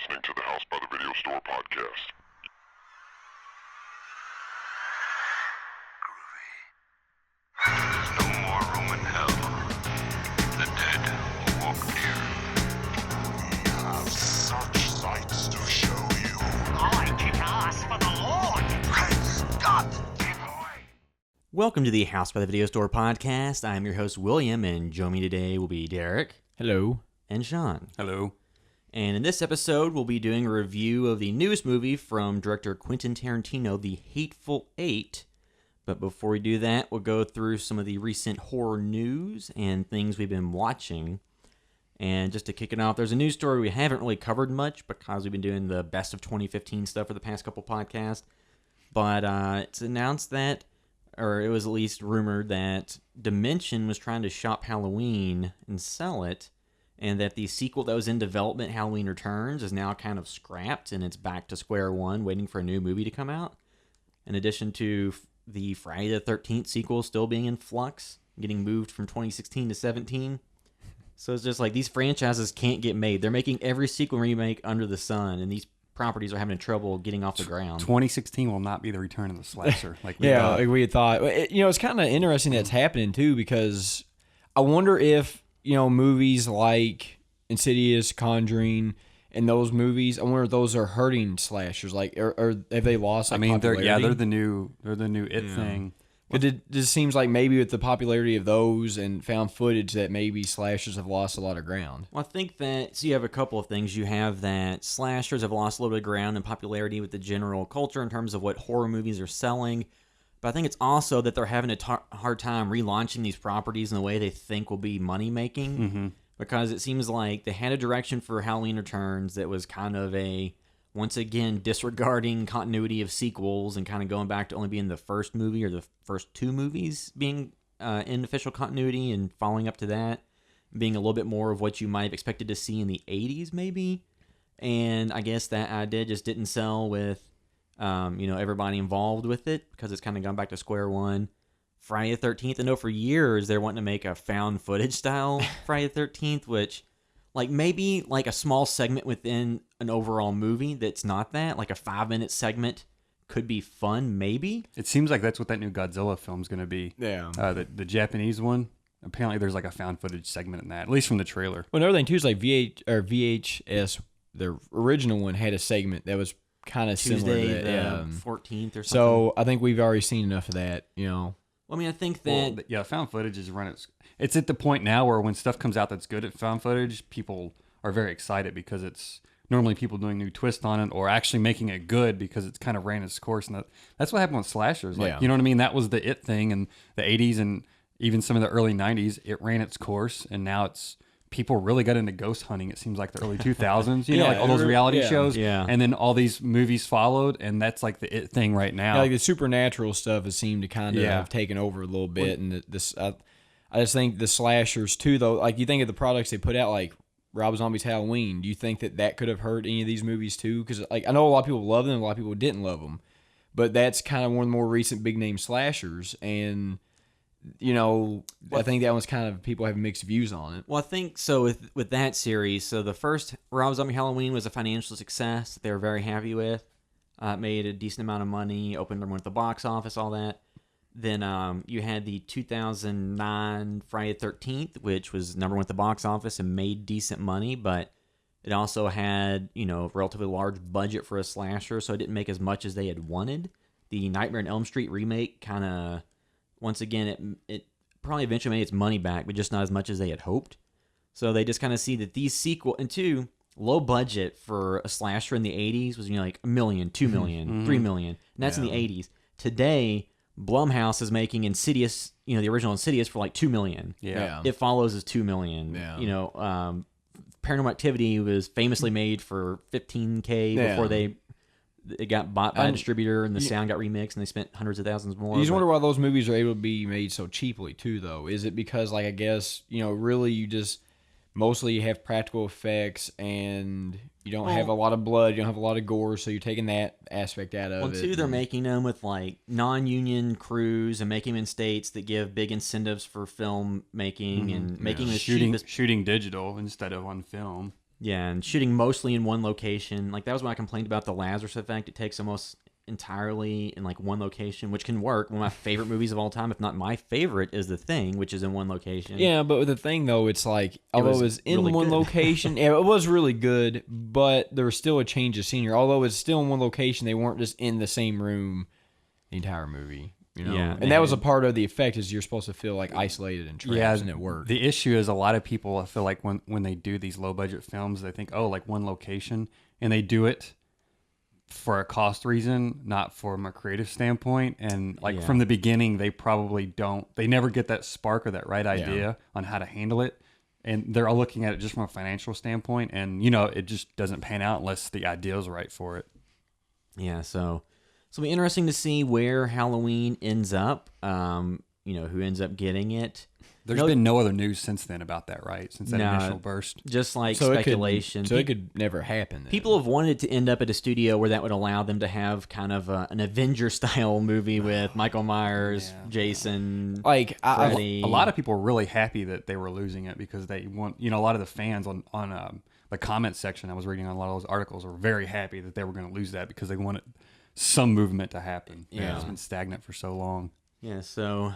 listening to the House by the Video Store podcast. There's no more room in hell. The dead will walk near. We have such sights to show you. I kick ass for the Lord! Praise God! Welcome to the House by the Video Store podcast. I'm your host, William, and joining me today will be Derek. Hello. And Sean. Hello. And in this episode, we'll be doing a review of the newest movie from director Quentin Tarantino, The Hateful Eight. But before we do that, we'll go through some of the recent horror news and things we've been watching. And just to kick it off, there's a news story we haven't really covered much because we've been doing the best of 2015 stuff for the past couple podcasts. But it's announced that, or it was at least rumored that Dimension was trying to shop Halloween and sell it, and that the sequel that was in development, Halloween Returns, is now kind of scrapped and it's back to square one, waiting for a new movie to come out. In addition to the Friday the 13th sequel still being in flux, getting moved from 2016 to 17. So it's just like these franchises can't get made. They're making every sequel remake under the sun, and these properties are having trouble getting off the ground. 2016 will not be the return of the slasher. Like we had thought. It's kind of interesting that's happening too, because I wonder if movies like Insidious, Conjuring, and those movies, I wonder if those are hurting slashers. Like, or have they lost? Like, popularity? they're the new it thing. It just seems like maybe with the popularity of those and found footage that maybe slashers have lost a lot of ground. Well, I think that, so you have a couple of things. You have that slashers have lost a little bit of ground in popularity with the general culture in terms of what horror movies are selling. But I think it's also that they're having a hard time relaunching these properties in the way they think will be money-making. Mm-hmm. Because it seems like they had a direction for Halloween Returns that was kind of a, once again, disregarding continuity of sequels and kind of going back to only being the first movie or the first two movies being in official continuity and following up to that, being a little bit more of what you might have expected to see in the 80s maybe. And I guess that idea just didn't sell with, everybody involved with it because it's kind of gone back to square one. Friday the 13th, I know for years they're wanting to make a found footage style Friday the 13th, which maybe a small segment within an overall movie that's not that, like a 5-minute segment could be fun, maybe. It seems like that's what that new Godzilla film's going to be. Yeah. The Japanese one. Apparently there's like a found footage segment in that, at least from the trailer. Well, another thing too is like VHS, the original one had a segment that was kind of similar to that. Tuesday the 14th or something. So I think we've already seen enough of that, I mean, I think that... found footage is it's at the point now where when stuff comes out that's good at found footage, people are very excited because it's normally people doing new twist on it or actually making it good because it's kind of ran its course. And that's what happened with slashers. You know what I mean? That was the it thing in the 80s and even some of the early 90s. It ran its course, and now people really got into ghost hunting. It seems like the early 2000s, like all those reality shows. Yeah. And then all these movies followed, and that's like the it thing right now. Yeah, like the supernatural stuff has seemed to kind of have taken over a little bit. And I just think the slashers too, though, like you think of the products they put out, like Rob Zombie's Halloween. Do you think that could have hurt any of these movies too? Because I know a lot of people love them, a lot of people didn't love them, but that's kind of one of the more recent big name slashers, and I think that one's kind of, people have mixed views on it. Well, I think so with that series. So the first Rob Zombie Halloween was a financial success that they were very happy with. Made a decent amount of money, opened them with the box office, all that. Then you had the 2009 Friday the 13th, which was number one at the box office and made decent money, but it also had, a relatively large budget for a slasher, so it didn't make as much as they had wanted. The Nightmare on Elm Street remake kind of, once again, it probably eventually made its money back, but just not as much as they had hoped. So they just kind of see that these sequel, and two, low budget for a slasher in the 80s was like $1 million, $2 million, $3 million, and that's in the 80s. Today, Blumhouse is making Insidious, the original Insidious, for like $2 million. Yeah. It Follows is $2 million. Yeah. Paranormal Activity was famously made for $15K before it got bought by a distributor and the sound got remixed and they spent hundreds of thousands more. You just wonder why those movies are able to be made so cheaply too, though. Is it because, I guess, really you just mostly have practical effects and you don't have a lot of blood, you don't have a lot of gore, so you're taking that aspect out of it. Well, too, they're making them with non-union crews and making them in states that give big incentives for film making and making them shooting digital instead of on film. Yeah, and shooting mostly in one location. Like, that was when I complained about the Lazarus Effect. It takes almost entirely in like one location, which can work. One of my favorite movies of all time, if not my favorite, is The Thing, which is in one location. Yeah, but with The Thing though, it's like although it was in really one good. location, yeah, it was really good, but there was still a change of scenery. Although it's still in one location, they weren't just in the same room the entire movie. You know? Yeah, and that was a part of the effect is you're supposed to feel like isolated and trapped, and it worked. The issue is a lot of people, I feel like when they do these low budget films, they think, oh, like one location, and they do it for a cost reason, not from a creative standpoint. And like from the beginning, they probably they never get that spark or that right idea on how to handle it. And they're all looking at it just from a financial standpoint. And, it just doesn't pan out unless the idea is right for it. Yeah, so it'll be interesting to see where Halloween ends up, who ends up getting it. There's been no other news since then about that, right? Since that initial burst. Just like So speculation. It could never happen. Then. People have wanted to end up at a studio where that would allow them to have kind of an Avenger-style movie with Michael Myers, Jason, like Freddy. A lot of people were really happy that they were losing it because they want, a lot of the fans on the comment section I was reading on a lot of those articles were very happy that they were going to lose that because they wanted some movement to happen. Yeah. It's been stagnant for so long. Yeah, so...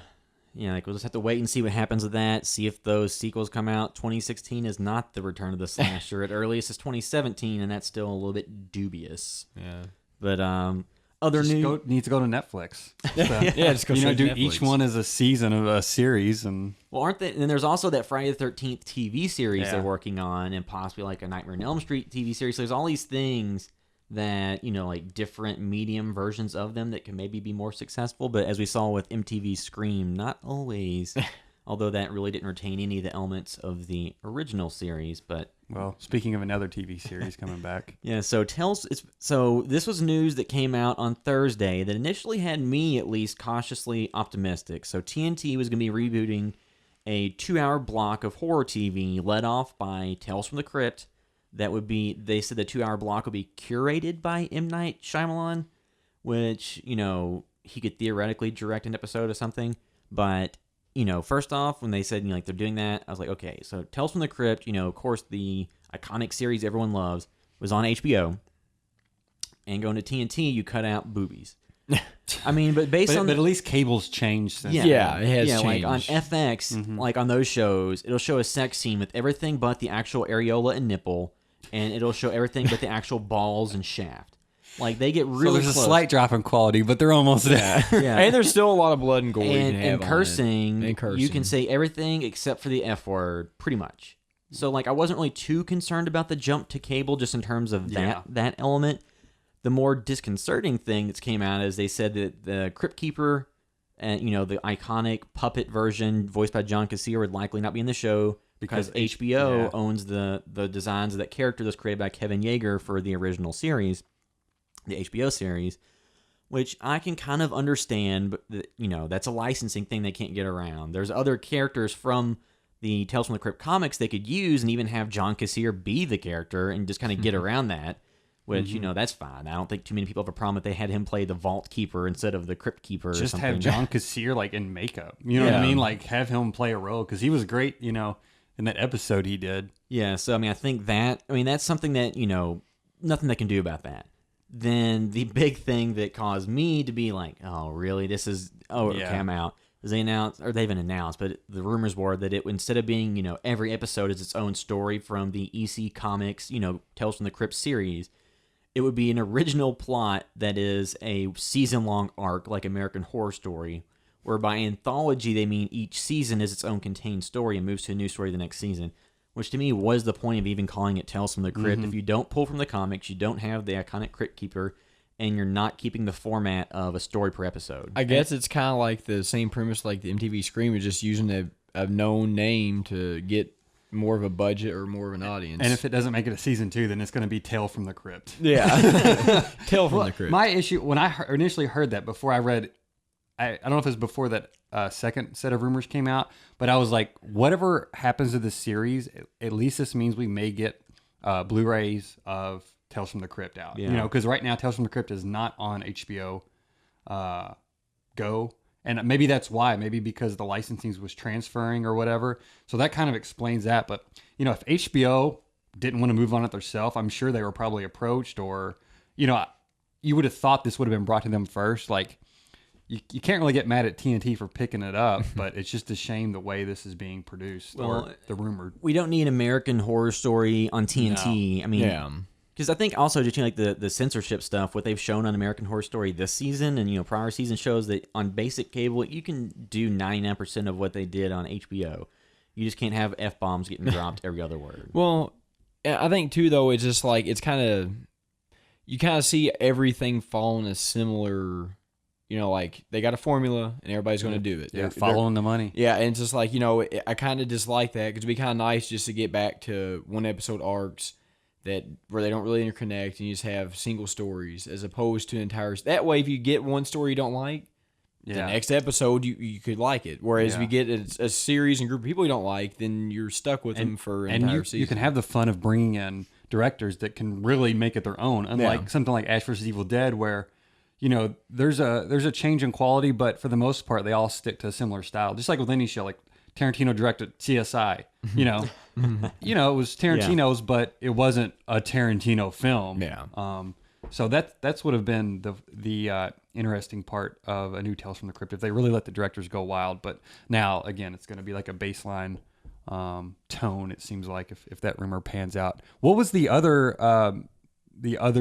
we'll just have to wait and see what happens with that, see if those sequels come out. 2016 is not the return of the slasher. At earliest is 2017, and that's still a little bit dubious. Yeah. But other news... needs to go to Netflix. So, just go straight to do Netflix. each one as a season of a series. And Well, aren't they... And there's also that Friday the 13th TV series Yeah. they're working on, and possibly like a Nightmare on Elm Street TV series. So there's all these things that, like different medium versions of them that can maybe be more successful. But as we saw with MTV Scream, not always. Although that really didn't retain any of the elements of the original series. But well, speaking of another TV series coming back. yeah, so this was news that came out on Thursday that initially had me at least cautiously optimistic. So TNT was going to be rebooting a 2-hour block of horror TV led off by Tales from the Crypt. That would be, they said the 2-hour block would be curated by M. Night Shyamalan, which, he could theoretically direct an episode or something. But, first off, when they said, they're doing that, I was like, okay, so Tales from the Crypt, of course, the iconic series everyone loves, was on HBO. And going to TNT, you cut out boobies. I mean, but based on... But at least cable's changed since. Yeah, it has changed. like on FX, like on those shows, it'll show a sex scene with everything but the actual areola and nipple, and it'll show everything but the actual balls and shaft. Like, they get really there's close. a slight drop in quality, but they're almost there. Yeah. And there's still a lot of blood and gore you can and have cursing, on it. And cursing. you can say everything except for the F word, pretty much. So, like, I wasn't really too concerned about the jump to cable just in terms of that element. The more disconcerting thing that's came out is they said that the Crypt Keeper and, the iconic puppet version voiced by John Cassier would likely not be in the show because HBO owns the designs of that character that's created by Kevin Yeager for the original series, the HBO series, which I can kind of understand, but, that's a licensing thing they can't get around. There's other characters from the Tales from the Crypt comics they could use and even have John Cassier be the character and just kind of get around that. Which, that's fine. I don't think too many people have a problem if they had him play the Vault Keeper instead of the Crypt Keeper or Just something. have John Cassier, in makeup. You know what I mean? Like, have him play a role, because he was great, in that episode he did. Yeah, so, I think that's something that, nothing they can do about that. Then the big thing that caused me to be like, oh, really? Okay, I'm out. Is they announced, or they haven't announced, but the rumors were that it, instead of being, every episode is its own story from the EC Comics, Tales from the Crypt series, it would be an original plot that is a season-long arc like American Horror Story, where by anthology they mean each season is its own contained story and moves to a new story the next season, which to me was the point of even calling it Tales from the Crypt. If you don't pull from the comics, you don't have the iconic Crypt Keeper, and you're not keeping the format of a story per episode. I guess it's kind of like the same premise like the MTV Scream, is just using a known name to get more of a budget or more of an audience. And if it doesn't make it a season 2, then it's going to be Tale from the Crypt. Yeah. Tale from the Crypt. My issue, when I initially heard that, before I read, I don't know if it was before that second set of rumors came out, but I was like, whatever happens to this series, at least this means we may get Blu-rays of Tales from the Crypt out. Yeah. Because right now Tales from the Crypt is not on HBO Go. And maybe that's why. Maybe because the licensing was transferring or whatever. So that kind of explains that. But, if HBO didn't want to move on it themselves. I'm sure they were probably approached, or you would have thought this would have been brought to them first. Like, you can't really get mad at TNT for picking it up, but it's just a shame the way this is being produced, or the rumored. We don't need American Horror Story on TNT. No. I mean, because I think also just like the censorship stuff, what they've shown on American Horror Story this season and prior season shows that on basic cable you can do 99% of what they did on HBO. You just can't have F-bombs getting dropped every other word. Well, I think too though it's just like it's kind of you kind of see everything fall in a similar. Like they got a formula and everybody's going to do it. They're following the money. Yeah, and it's just like, I kind of dislike that because it'd be kind of nice just to get back to one episode arcs where they don't really interconnect and you just have single stories as opposed to entire. That way, if you get one story you don't like, the next episode you could like it. Whereas if you get a series and group of people you don't like, then you're stuck with them for an entire season. You can have the fun of bringing in directors that can really make it their own, unlike something like Ash vs. Evil Dead where there's a change in quality, but for the most part, they all stick to a similar style. Just like with any show, like Tarantino directed CSI. It was Tarantino's, but it wasn't a Tarantino film. Yeah. So that's would have been the interesting part of a new Tales from the Crypt if they really let the directors go wild. But now again, it's going to be like a baseline tone. It seems like if that rumor pans out. What was the other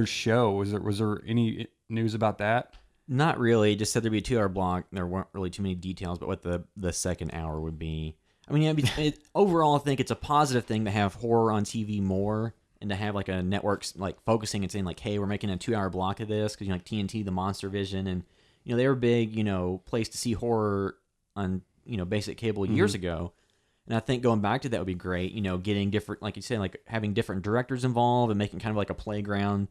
show? Was there any news about that? Not really. Just said there'd be a 2-hour block. There weren't really too many details, but what the second hour would be. I mean, overall, I think it's a positive thing to have horror on TV more and to have like a network like focusing and saying like, hey, we're making a 2-hour block of this because like TNT, the Monster Vision, and they were big place to see horror on basic cable years ago. And I think going back to that would be great. Getting different, like you said, like having different directors involved and making kind of like a playground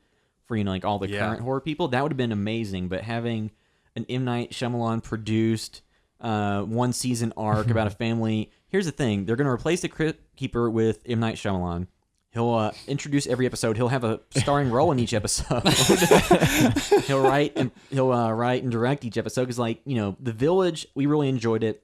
for like all the current horror people. That would have been amazing. But having an M. Night Shyamalan produced one season arc about a family. Here's the thing: they're going to replace the Crypt Keeper with M. Night Shyamalan. He'll introduce every episode. He'll have a starring role in each episode. He'll write and direct each episode. Because The Village, we really enjoyed it.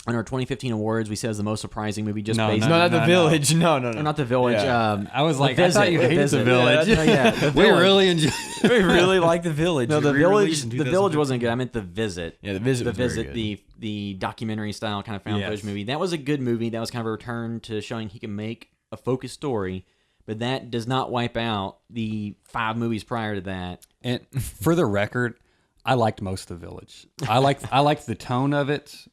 On our 2015 awards, we said it was the most surprising movie based on... Not The Village. No. Not The Village. Yeah. I was like, I thought you hated The Village. We really enjoyed We really like The Village. No, The Village wasn't good. I meant The Visit. Yeah, The Visit was very good. The documentary style kind of found footage movie. That was a good movie. That was kind of a return to showing he can make a focused story, but that does not wipe out the 5 movies prior to that. And for the record, I liked most of The Village. I liked the tone of it.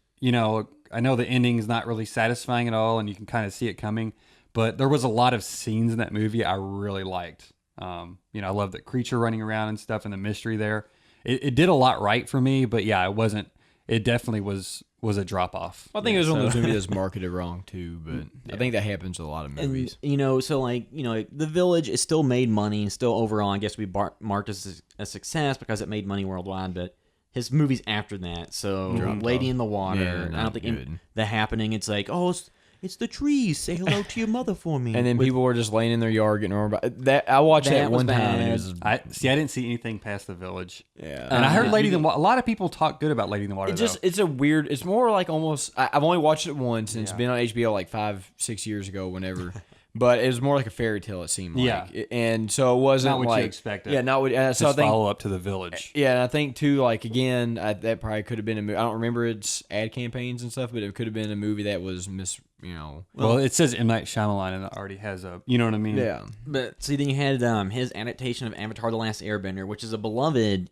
I know the ending is not really satisfying at all, and you can kind of see it coming. But there was a lot of scenes in that movie I really liked. I love the creature running around and stuff, and the mystery there. It did a lot right for me, but yeah, it wasn't. It definitely was a drop off. I think it was one of those movies that's marketed wrong too, but I think that happens with a lot of movies. And, so The Village is still made money, and still overall, I guess we marked as a success because it made money worldwide, but. His movies after that, so Lady in the Water. I don't think in The Happening. It's like, it's the trees. Say hello to your mother for me. And then people were just laying in their yard getting over that. I watched that one time. And I didn't see anything past The Village. Yeah, and I heard Lady in the Water. A lot of people talk good about Lady in the Water. It's a weird. It's more like almost. I've only watched it once, and it's been on HBO like 5-6 years ago, whenever. But it was more like a fairy tale, it seemed like. Yeah. And so it wasn't not what like... you expected. Yeah, not what... So I think, follow up to The Village. Yeah, and I think, too, like, again, that probably could have been a movie. I don't remember its ad campaigns and stuff, but it could have been a movie that was Well, it says M. Night Shyamalan, and it already has a... You know what I mean? Yeah. But, see, then you had his adaptation of Avatar: The Last Airbender, which is a beloved,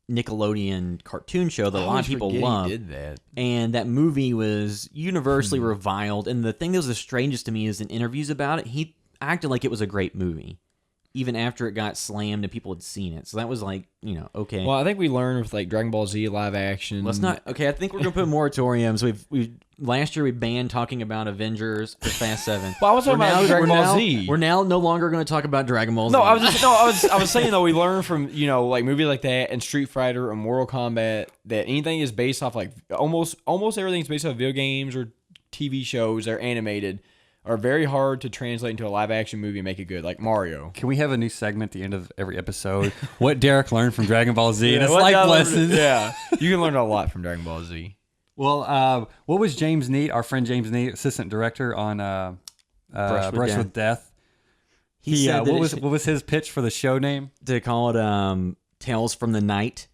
Nickelodeon cartoon show that a lot of people love. Did that. And that movie was universally reviled. And the thing that was the strangest to me is in interviews about it, he acted like it was a great movie, even after it got slammed and people had seen it. So that was like, okay. Well, I think we learned with like Dragon Ball Z live action. Let's not. Okay, I think we're gonna put moratoriums. We've last year we banned talking about Avengers for Fast 7. Well, I was talking about Dragon Ball Z. We're now no longer going to talk about Dragon Ball Z. No, I was saying though we learned from like movies like that and Street Fighter and Mortal Kombat that anything is based off like almost everything is based off video games or TV shows that are animated. Are very hard to translate into a live-action movie and make it good, like Mario. Can we have a new segment at the end of every episode? What Derek learned from Dragon Ball Z and his life lessons. Yeah, you can learn a lot from Dragon Ball Z. Well, what was James Neat, our friend James Neat, assistant director on Brush with Death? He said that what was his pitch for the show name? to call it Tales from the Night,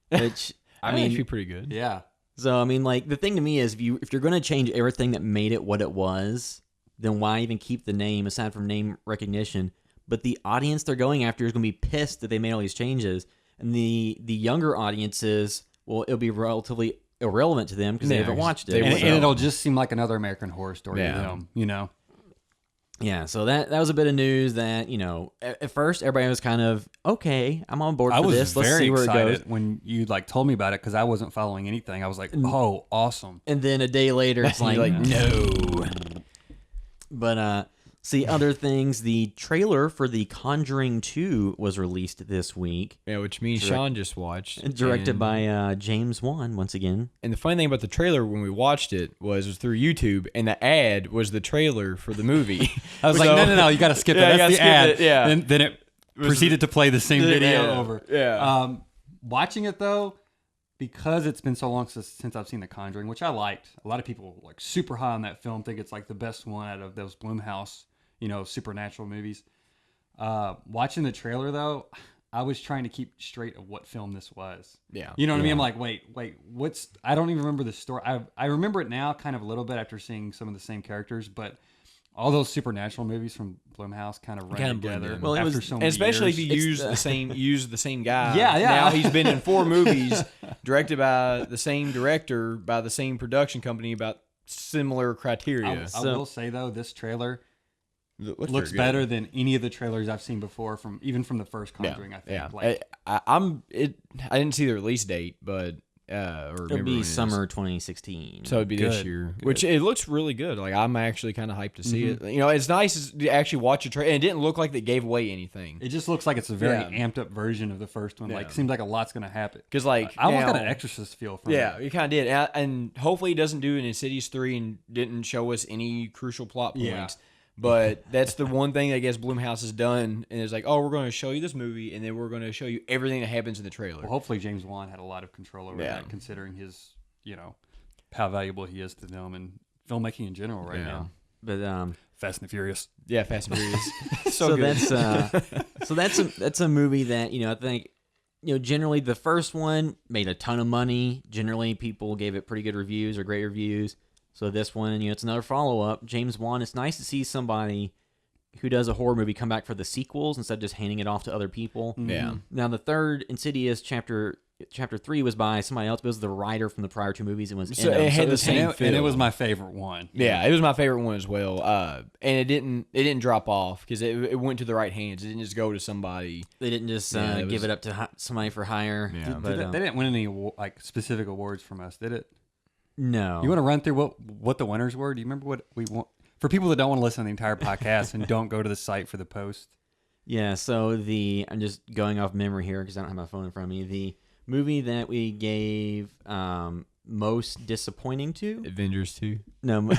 which I mean, actually pretty good. Yeah. So I mean, like the thing to me is, if you're going to change everything that made it what it was, then why even keep the name aside from name recognition? But the audience they're going after is going to be pissed that they made all these changes, and the younger audiences, well, it'll be relatively irrelevant to them because they haven't watched it, and it'll just seem like another American Horror Story to them, you know. Yeah, so that was a bit of news that, at first everybody was kind of, okay, I'm on board for this. Let's see where it goes. When you told me about it because I wasn't following anything. I was like, oh, awesome. And then a day later, it's like, no. But see, other things, the trailer for The Conjuring 2 was released this week. Yeah, which means Sean just watched. Directed by James Wan, once again. And the funny thing about the trailer when we watched it was through YouTube, and the ad was the trailer for the movie. I was like, no, you got to skip it. That's the ad. It, yeah. And then it proceeded to play the same video over. Yeah. Watching it, though, because it's been so long since I've seen The Conjuring, which I liked. A lot of people like super high on that film, think it's like the best one out of those Blumhouse, supernatural movies. Watching the trailer, though, I was trying to keep straight of what film this was. Yeah. You know what I mean? I'm like, wait, what's... I don't even remember the story. I remember it now kind of a little bit after seeing some of the same characters, but all those supernatural movies from Blumhouse kind of run together. Well, after so many especially years. if you use the same guy. Yeah. Now he's been in 4 movies directed by the same director, by the same production company, about similar criteria. I will say, though, this trailer looks very better good. than any of the trailers I've seen before, even from the first Conjuring, I think. Yeah. Like, I didn't see the release date, but It'll be summer 2016. So it'd be this year, which it looks really good. Like I'm actually kind of hyped to see it. It's nice to actually watch a trailer, and it didn't look like they gave away anything. It just looks like it's a very amped up version of the first one. Like seems like a lot's gonna happen. Because I almost got an Exorcist feel from it. Yeah, you kind of did, and hopefully it doesn't do an Insidious 3 and didn't show us any crucial plot points. Yeah. But that's the one thing I guess Blumhouse has done, and it's like, oh, we're going to show you this movie, and then we're going to show you everything that happens in the trailer. Well, hopefully James Wan had a lot of control over that, considering his, how valuable he is to film and filmmaking in general right now. But Fast and Furious. Yeah, Fast and Furious. so good. that's a movie that I think generally the first one made a ton of money. Generally, people gave it pretty good reviews or great reviews. So this one, it's another follow-up. James Wan, it's nice to see somebody who does a horror movie come back for the sequels instead of just handing it off to other people. Yeah. Now, the third Insidious Chapter 3 was by somebody else, but it was the writer from the prior 2 movies. It had the same feel. And it was my favorite one. Yeah, it was my favorite one as well. And it didn't drop off because it went to the right hands. It didn't just go to somebody. They didn't just give it up to somebody for hire. Yeah. But they didn't win any specific awards from us, did it? No. You want to run through what the winners were? Do you remember what we want? For people that don't want to listen to the entire podcast and don't go to the site for the post. Yeah, so I'm just going off memory here because I don't have my phone in front of me. The movie that we gave most disappointing to? Avengers 2. No,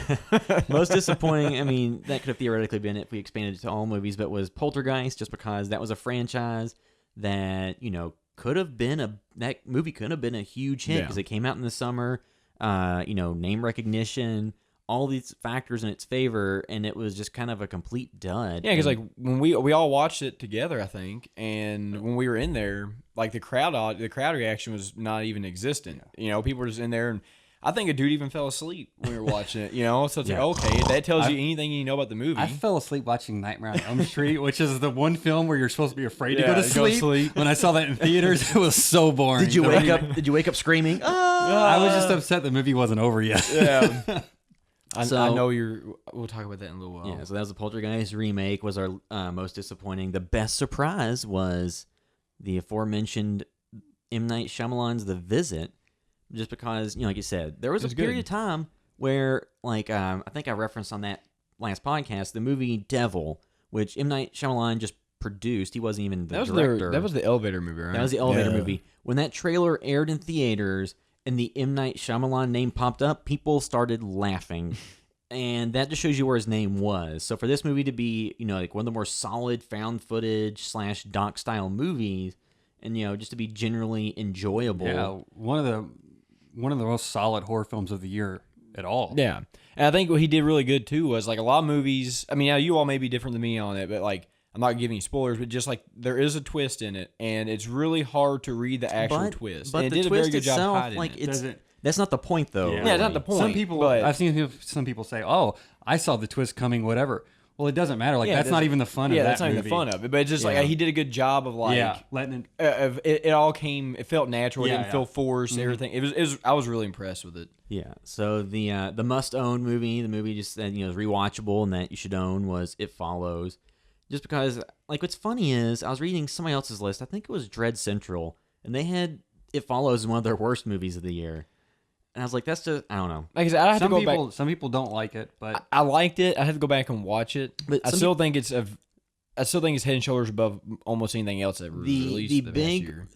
most disappointing, I mean, that could have theoretically been it if we expanded it to all movies, but was Poltergeist, just because that was a franchise that, that movie could have been a huge hit because it came out in the summer. Name recognition, all these factors in its favor, and it was just kind of a complete dud. Yeah, because when we all watched it together, I think, and when we were in there, the crowd reaction was not even existent. People were just in there, and I think a dude even fell asleep when we were watching it. So it's like, okay, that tells you anything you know about the movie. I fell asleep watching Nightmare on Elm Street, which is the one film where you're supposed to be afraid to go to sleep. When I saw that in theaters, it was so boring. Did you wake up screaming? I was just upset the movie wasn't over yet. Yeah. I know we'll talk about that in a little while. Yeah, so that was the Poltergeist remake, was our most disappointing. The best surprise was the aforementioned M. Night Shyamalan's The Visit, just because, like you said, there was a period of time where, I think I referenced on that last podcast, the movie Devil, which M. Night Shyamalan just produced. He wasn't even the director. That was the elevator movie, right? That was the elevator movie. When that trailer aired in theaters and the M. Night Shyamalan name popped up, people started laughing. And that just shows you where his name was. So for this movie to be, one of the more solid found footage / doc style movies, and just to be generally enjoyable. Yeah, one of the most solid horror films of the year at all. Yeah. And I think what he did really good too was a lot of movies, I mean, now you all may be different than me on it, but I'm not giving you spoilers, but just like there is a twist in it, and it's really hard to read the actual twist. But and the it did twist a very good itself, job hiding like it. that's not the point though. Yeah. Yeah, not the point. Some people, but I've seen some people say, "Oh, I saw the twist coming." Whatever. Well, it doesn't matter. Like yeah, that's not even the fun of yeah, that that's not movie. even the fun of it. But it's just Yeah. like he did a good job of like letting it. of it all came. It felt natural. It Yeah, didn't yeah. feel forced. Everything. It was. I was really impressed with it. Yeah. So the must own movie, the movie just that is rewatchable and that you should own was It Follows. Just because, like, what's funny is I was reading somebody else's list. I think it was Dread Central, and they had It Follows as one of their worst movies of the year. And I was like, that's just, I don't know. Like I said, I have to go back. Some people don't like it, but I liked it. I have to go back and watch it. But I still think it's head and shoulders above almost anything else ever released.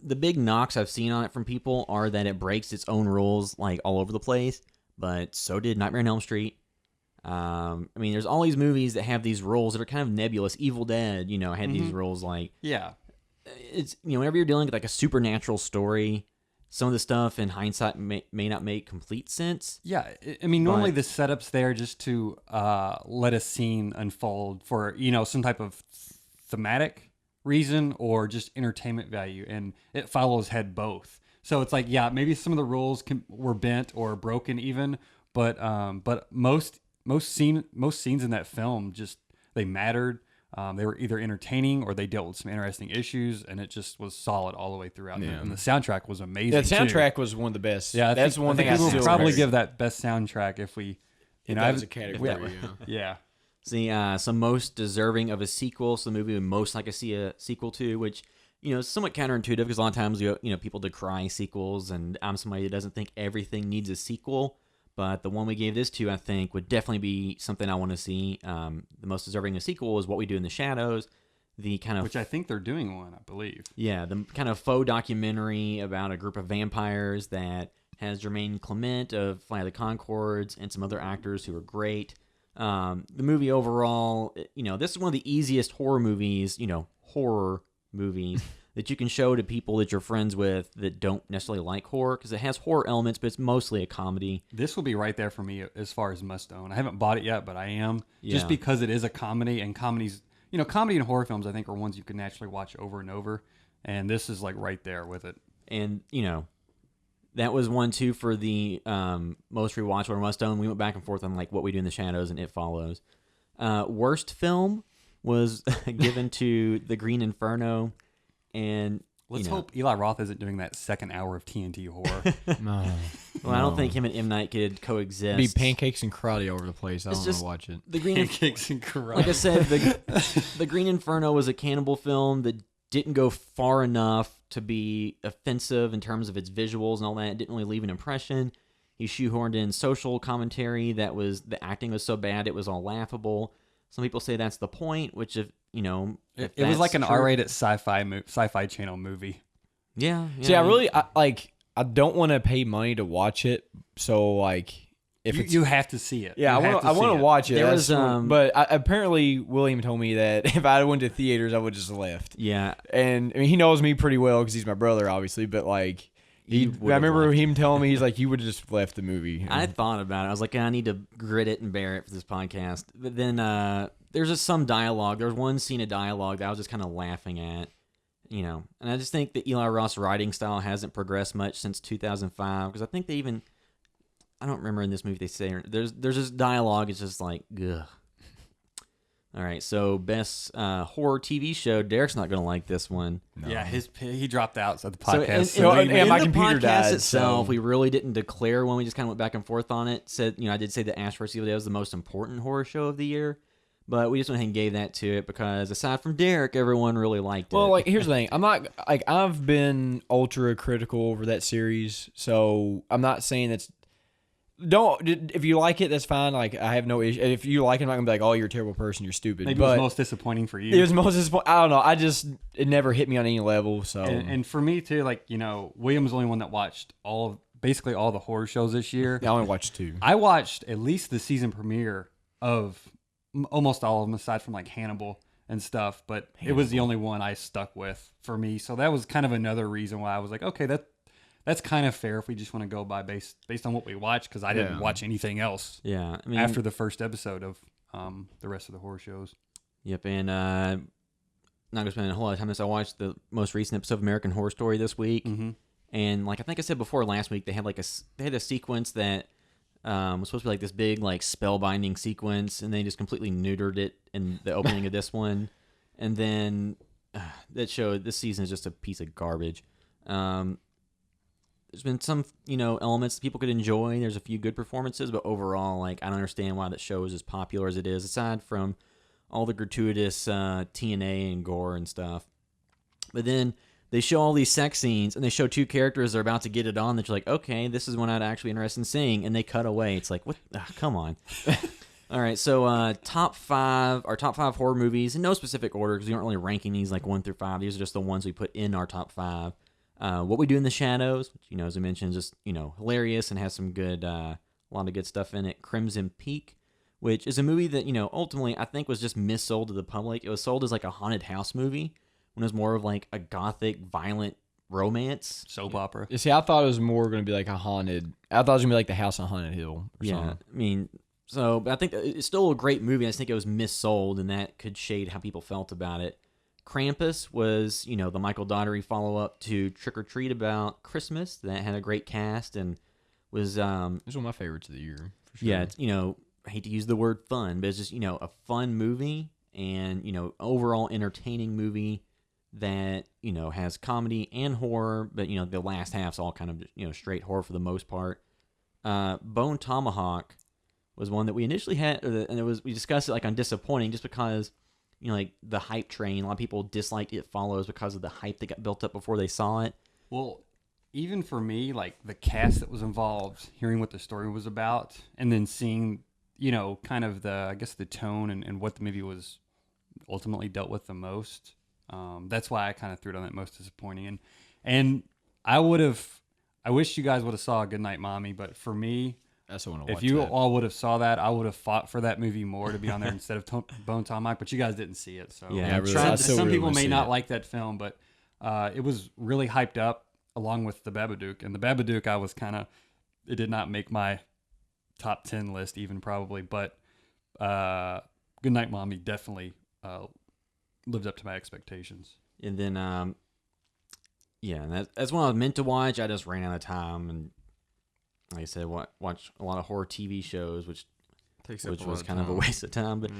The big knocks I've seen on it from people are that it breaks its own rules like all over the place. But so did Nightmare on Elm Street. I mean, there's all these movies that have these rules that are kind of nebulous. Evil Dead, had these rules like yeah, it's whenever you're dealing with like a supernatural story, some of the stuff in hindsight may not make complete sense. yeah. I mean, normally the setup's there just to let a scene unfold for some type of thematic reason or just entertainment value, and It Follows had both. So it's like, yeah, maybe some of the rules were bent or broken even, but most scenes in that film just they mattered. They were either entertaining or they dealt with some interesting issues, and it just was solid all the way throughout. Yeah. And the soundtrack was amazing. The soundtrack was one of the best. Yeah, that's one thing I we still would probably remember. give that best soundtrack if we, That was a category. yeah. See, some most deserving of a sequel. So the movie would most like to see a sequel to, which is somewhat counterintuitive because a lot of times people decry sequels, and I'm somebody that doesn't think everything needs a sequel. But the one we gave this to, I think, would definitely be something I want to see. The most deserving of a sequel is What We Do in the Shadows, the kind of Which I think they're doing one, I believe. Yeah, the kind of faux documentary about a group of vampires that has Jermaine Clement of Flight of the Conchords and some other actors who are great. The movie overall, this is one of the easiest horror movies that you can show to people that you're friends with that don't necessarily like horror, because it has horror elements, but it's mostly a comedy. This will be right there for me as far as must own. I haven't bought it yet, but I am. Yeah. Just because it is a comedy, and comedies, comedy and horror films I think are ones you can naturally watch over and over. And this is like right there with it. And, that was one, too, for the most rewatchable or must own. We went back and forth on like What We Do in the Shadows and It Follows. Worst film was given to The Green Inferno. And Let's hope Eli Roth isn't doing that second hour of TNT horror. No. Well, I don't think him and M. Night could coexist. Be pancakes and karate over the place. I It's don't want just- to watch it. The Green Pancakes and karate. Like I said, the Green Inferno was a cannibal film that didn't go far enough to be offensive in terms of its visuals and all that. It didn't really leave an impression. He shoehorned in social commentary the acting was so bad it was all laughable. Some people say that's the point, which if it was like an R-rated sci-fi channel movie. Yeah. See, I don't want to pay money to watch it. So like, if You have to see it. yeah, You have I want see to watch it. There That's was, but apparently William told me that if I went to theaters, I would just left. Yeah. And I mean, he knows me pretty well because he's my brother, obviously. But like, I remember him telling me, he's like, you would have just left the movie. I thought about it. I was like, I need to grit it and bear it for this podcast. But then there's just some dialogue. There was one scene of dialogue that I was just kind of laughing at, And I just think that Eli Roth's writing style hasn't progressed much since 2005. Because I think I don't remember in this movie they say, there's this dialogue. It's just like, ugh. All right, so best horror TV show. Derek's not going to like this one. No. Yeah, he dropped out of the podcast. In my the computer podcast died, itself, so- we really didn't declare one. We just kind of went back and forth on it. Said, I did say that Ash vs. Evil Dead was the most important horror show of the year, but we just went ahead and gave that to it because aside from Derek, everyone really liked it. Well, like, here's the thing. I'm not like I've been ultra critical over that series, so I'm not saying that's. If you like it, that's fine. Like, I have no issue. If you like it, I'm not gonna be like, "Oh, you're a terrible person. You're stupid." Maybe but it was most disappointing for you. it was most disappointing. I don't know. It never hit me on any level. So and for me too, like William's the only one that watched basically all the horror shows this year. I only watched 2. I watched at least the season premiere of almost all of them, aside from like Hannibal and stuff. But it was the only one I stuck with for me. So that was kind of another reason why I was like, okay, that's kind of fair if we just want to go by based on what we watched, because I didn't watch anything else. Yeah, I mean, after the first episode of the rest of the horror shows. Yep, and not going to spend a whole lot of time on this. I watched the most recent episode of American Horror Story this week. And like I think I said before last week, they had a sequence that was supposed to be like this big like spellbinding sequence, and they just completely neutered it in the opening of this one. And then that showed this season is just a piece of garbage. There's been some, elements that people could enjoy. There's a few good performances, but overall, like, I don't understand why that show is as popular as it is, aside from all the gratuitous TNA and gore and stuff. But then they show all these sex scenes, and they show two characters that are about to get it on that you're like, okay, this is one I'd actually be interested in seeing, and they cut away. It's like, what? Come on. All right, so top five horror movies, in no specific order, because we aren't really ranking these like 1 through 5. These are just the ones we put in our top 5. What We Do in the Shadows, which, as I mentioned, is just, hilarious and has some good, a lot of good stuff in it. Crimson Peak, which is a movie that, ultimately I think was just missold to the public. It was sold as like a haunted house movie when it was more of like a gothic, violent romance. Soap opera. See, I thought it was more going to be like I thought it was going to be like The House on Haunted Hill or something. I mean, but I think it's still a great movie. I just think it was missold, and that could shade how people felt about it. Krampus was, the Michael Daugherty follow-up to Trick or Treat About Christmas. That had a great cast and was... It was one of my favorites of the year, for sure. Yeah, it's, I hate to use the word fun, but it's just, a fun movie and, overall entertaining movie that, has comedy and horror, but, the last half's all kind of, straight horror for the most part. Bone Tomahawk was one that we initially had, and we discussed it like on Disappointing just because... like the hype train. A lot of people disliked It Follows because of the hype that got built up before they saw it. Well, even for me, like the cast that was involved, hearing what the story was about, and then seeing, kind of the tone and what the movie was ultimately dealt with the most. That's why I kind of threw it on that most disappointing. And I wish you guys would have saw Goodnight Mommy, but for me, that's the one I watched. If you all would have saw that, I would have fought for that movie more to be on there instead of Bone Tomahawk, but you guys didn't see it. So some people may not like that film, but it was really hyped up along with The Babadook. And The Babadook, it did not make my top 10 list even probably, but Goodnight Mommy definitely lived up to my expectations. And then, that's one I was meant to watch. I just ran out of time, and like I said, watch a lot of horror TV shows, which was kind of a waste of time. But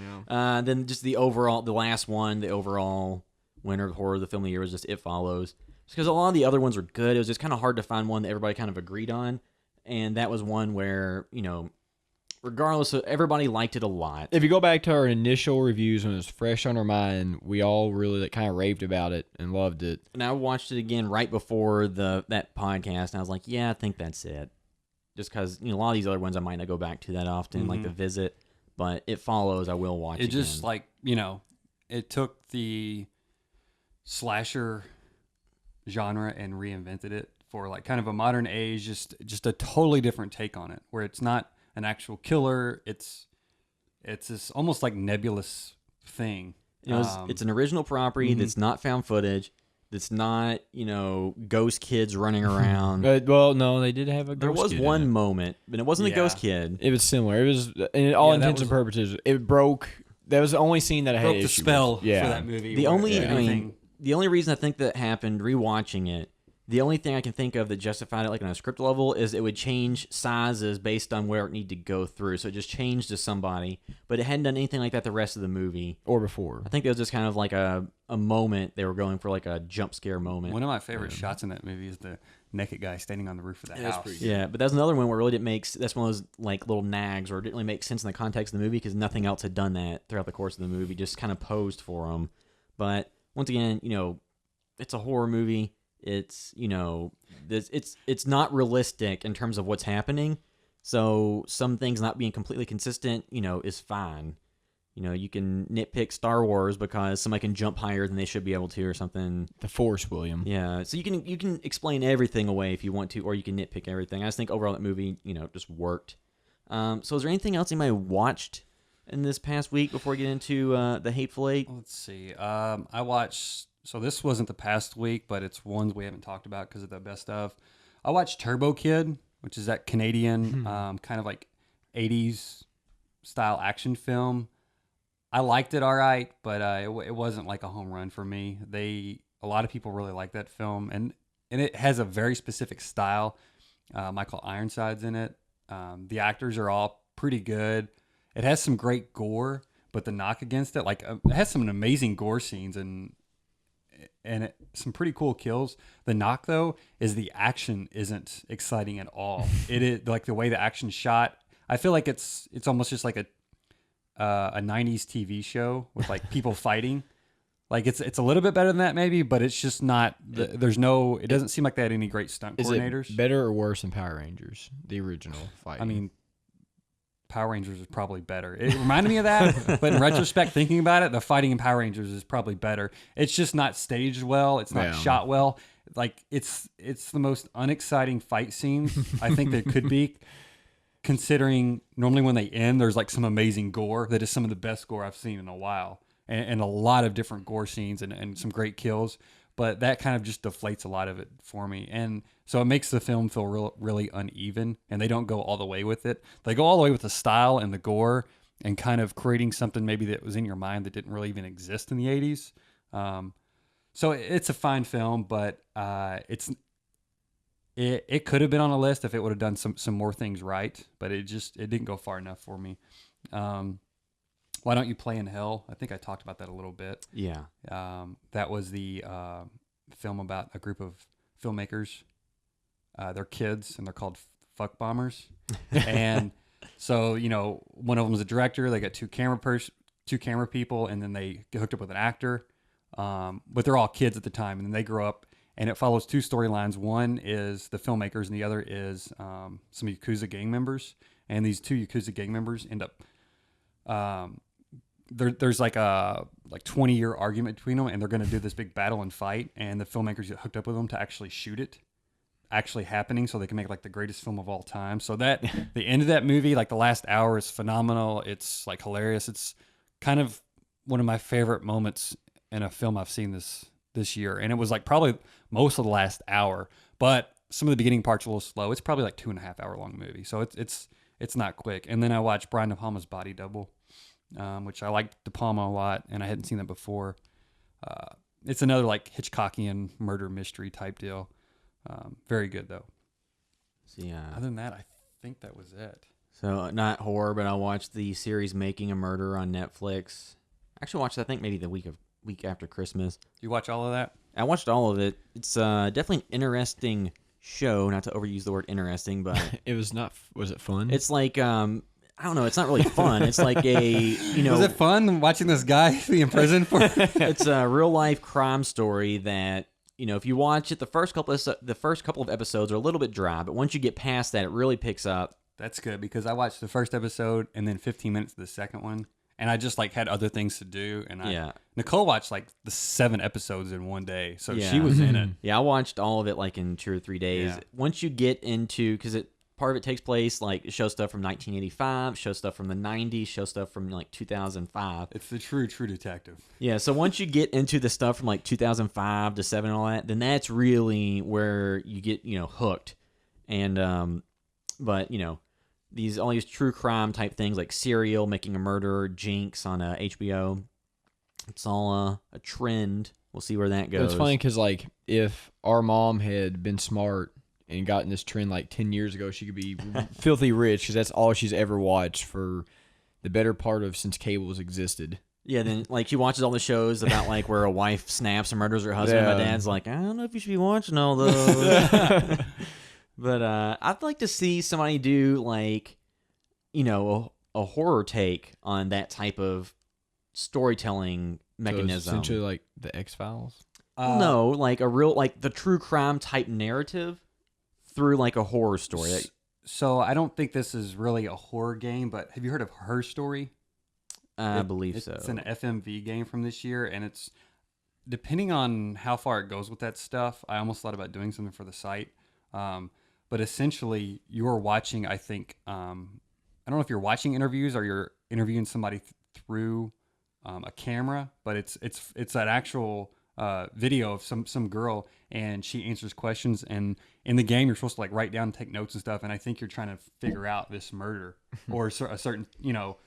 then just the last one, the overall winner of horror of the film of the year was just It Follows. Just because a lot of the other ones were good, it was just kind of hard to find one that everybody kind of agreed on. And that was one where, regardless of, everybody liked it a lot. If you go back to our initial reviews when it was fresh on our mind, we all really kind of raved about it and loved it. And I watched it again right before that podcast, and I was like, yeah, I think that's it. Just because, a lot of these other ones I might not go back to that often, like The Visit. But It Follows, I will watch it again. Just it took the slasher genre and reinvented it for like kind of a modern age, just a totally different take on it, where it's not an actual killer. It's this almost like nebulous thing. It's an original property that's not found footage. It's not, ghost kids running around. Well, no, they did have a ghost There was kid one in it. moment, but it wasn't a ghost kid. It was similar. It was, in all intents and purposes, it broke. That was the only scene that I had broke the issue spell with. for that movie. The only reason I think that happened, rewatching it, the only thing I can think of that justified it like on a script level is it would change sizes based on where it needed to go through. So it just changed to somebody, but it hadn't done anything like that the rest of the movie. Or before. I think it was just kind of like a moment. They were going for like a jump scare moment. One of my favorite shots in that movie is the naked guy standing on the roof of the house. Yeah, but that's another one where it really didn't make... That's one of those like little nags where it didn't really make sense in the context of the movie because nothing else had done that throughout the course of the movie. Just kind of posed for them. But once again, it's a horror movie. It's it's not realistic in terms of what's happening. So some things not being completely consistent, is fine. You can nitpick Star Wars because somebody can jump higher than they should be able to or something. The Force, William. Yeah, so you can explain everything away if you want to, or you can nitpick everything. I just think overall that movie, just worked. So is there anything else anybody watched in this past week before we get into the Hateful Eight? Let's see. I watched... So this wasn't the past week, but it's ones we haven't talked about because of the best of. I watched Turbo Kid, which is that Canadian kind of like 80s style action film. I liked it all right, but it wasn't like a home run for me. A lot of people really like that film, and it has a very specific style. Michael Ironside's in it. The actors are all pretty good. It has some great gore, but the knock against it, like it has some amazing gore scenes and some pretty cool kills. The knock though is the action isn't exciting at all. It is like the way the action's shot. I feel like it's almost just like a 90s TV show with like people fighting. Like it's a little bit better than that maybe, but it's just not. It doesn't seem like they had any great stunt coordinators. Is it better or worse than Power Rangers, the original fight? I mean, Power Rangers is probably better. It reminded me of that, but in retrospect, thinking about it, the fighting in Power Rangers is probably better. It's just not staged well. It's not shot well. Like it's the most unexciting fight scenes I think there could be. Considering normally when they end, there's like some amazing gore. That is some of the best gore I've seen in a while. And a lot of different gore scenes and some great kills. But that kind of just deflates a lot of it for me. And so it makes the film feel really uneven. And they don't go all the way with it. They go all the way with the style and the gore and kind of creating something maybe that was in your mind that didn't really even exist in the 80s. So it's a fine film, but it could have been on a list if it would have done some more things right. But it didn't go far enough for me. Why Don't You Play in Hell? I think I talked about that a little bit. Yeah. That was the film about a group of filmmakers. They're kids, and they're called fuck bombers. And so, one of them is a director. They got two camera people, and then they get hooked up with an actor. But they're all kids at the time, and then they grow up. And it follows two storylines. One is the filmmakers, and the other is some Yakuza gang members. And these two Yakuza gang members end up... There's like a 20-year argument between them, and they're going to do this big battle and fight, and the filmmakers get hooked up with them to actually shoot it actually happening so they can make like the greatest film of all time. So that the end of that movie, like the last hour, is phenomenal. It's like hilarious. It's kind of one of my favorite moments in a film I've seen this year, and it was like probably most of the last hour, but some of the beginning parts are a little slow. It's probably like 2.5 hour long movie, so it's not quick. And then I watched Brian De Palma's Body Double, which I liked De Palma a lot, and I hadn't seen that before. It's another like Hitchcockian murder mystery type deal. Very good though. So, yeah. Other than that, I think that was it. So not horror, but I watched the series Making a Murder on Netflix. Actually watched, I think, maybe the week after Christmas. You watch all of that? I watched all of it. It's definitely an interesting show, not to overuse the word interesting, but was it fun? It's like I don't know, it's not really fun. It's like Was it fun watching this guy be in prison for it's a real life crime story that, if you watch it, the first couple of episodes are a little bit dry, but once you get past that, it really picks up. That's good, because I watched the first episode and then 15 minutes of the second one, and I just like had other things to do. And Nicole watched like the 7 episodes in one day, so she was in it. Yeah, I watched all of it like in 2 or 3 days. Yeah. Once you get into, because part of it takes place, like it shows stuff from 1985, shows stuff from the 90s, shows stuff from like 2005. It's the true detective. Yeah, so once you get into the stuff from like 2005 to 7 and all that, then that's really where you get, hooked. And but all these true crime type things like Serial, Making a Murder, Jinx on HBO. It's all a trend. We'll see where that goes. It's funny because like if our mom had been smart and gotten this trend like 10 years ago, she could be filthy rich, because that's all she's ever watched for the better part of since cable's existed. Yeah, then like she watches all the shows about like where a wife snaps and murders her husband. Yeah. My dad's like, I don't know if you should be watching all those. But I'd like to see somebody do like, a horror take on that type of storytelling mechanism. So essentially like the X-Files? No, like a real, like the true crime type narrative through like a horror story. So I don't think this is really a horror game, but have you heard of Her Story? I believe so. It's an FMV game from this year, and it's depending on how far it goes with that stuff. I almost thought about doing something for the site, but essentially you're watching. I think I don't know if you're watching interviews or you're interviewing somebody through a camera, but it's an actual video of some girl, and she answers questions. And in the game, you're supposed to like write down, and take notes and stuff. And I think you're trying to figure out this murder or a certain,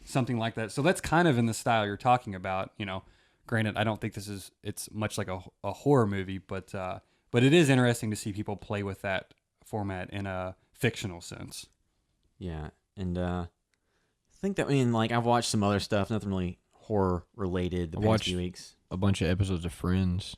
something like that. So that's kind of in the style you're talking about. Granted, I don't think it's much like a horror movie, but it is interesting to see people play with that format in a fictional sense. Yeah, and I think that I've watched some other stuff, nothing really horror related the past few weeks. A bunch of episodes of Friends.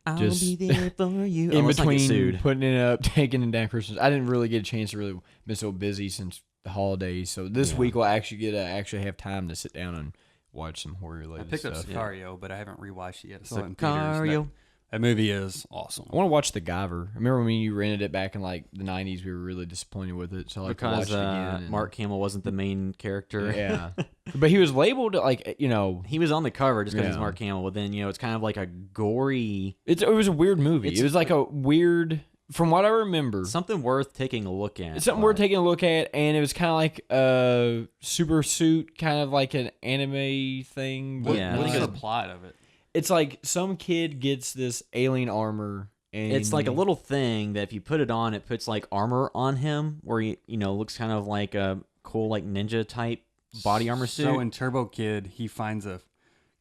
I'll be there for you. In between putting it up, taking it down Christmas. I didn't really get a chance to really been so busy since the holidays. So this week we'll actually have time to sit down and watch some horror related stuff. I picked up Sicario, but I haven't rewatched it yet. Sicario. That movie is awesome. I want to watch The Guyver. I remember when you rented it back in like the 90s, we were really disappointed with it. So I like to watch it again. Mark Hamill wasn't the main character. Yeah. But he was labeled he was on the cover just because he's Mark Hamill. But then, it's kind of like a gory. It was a weird movie. It was like a weird, from what I remember. Something worth taking a look at. It's something worth taking a look at. And it was kind of like a super suit, kind of like an anime thing. What is the plot of it? It's like some kid gets this alien armor, and it's like a little thing that if you put it on, it puts like armor on him, where he looks kind of like a cool like ninja type body armor suit. So in Turbo Kid, he finds a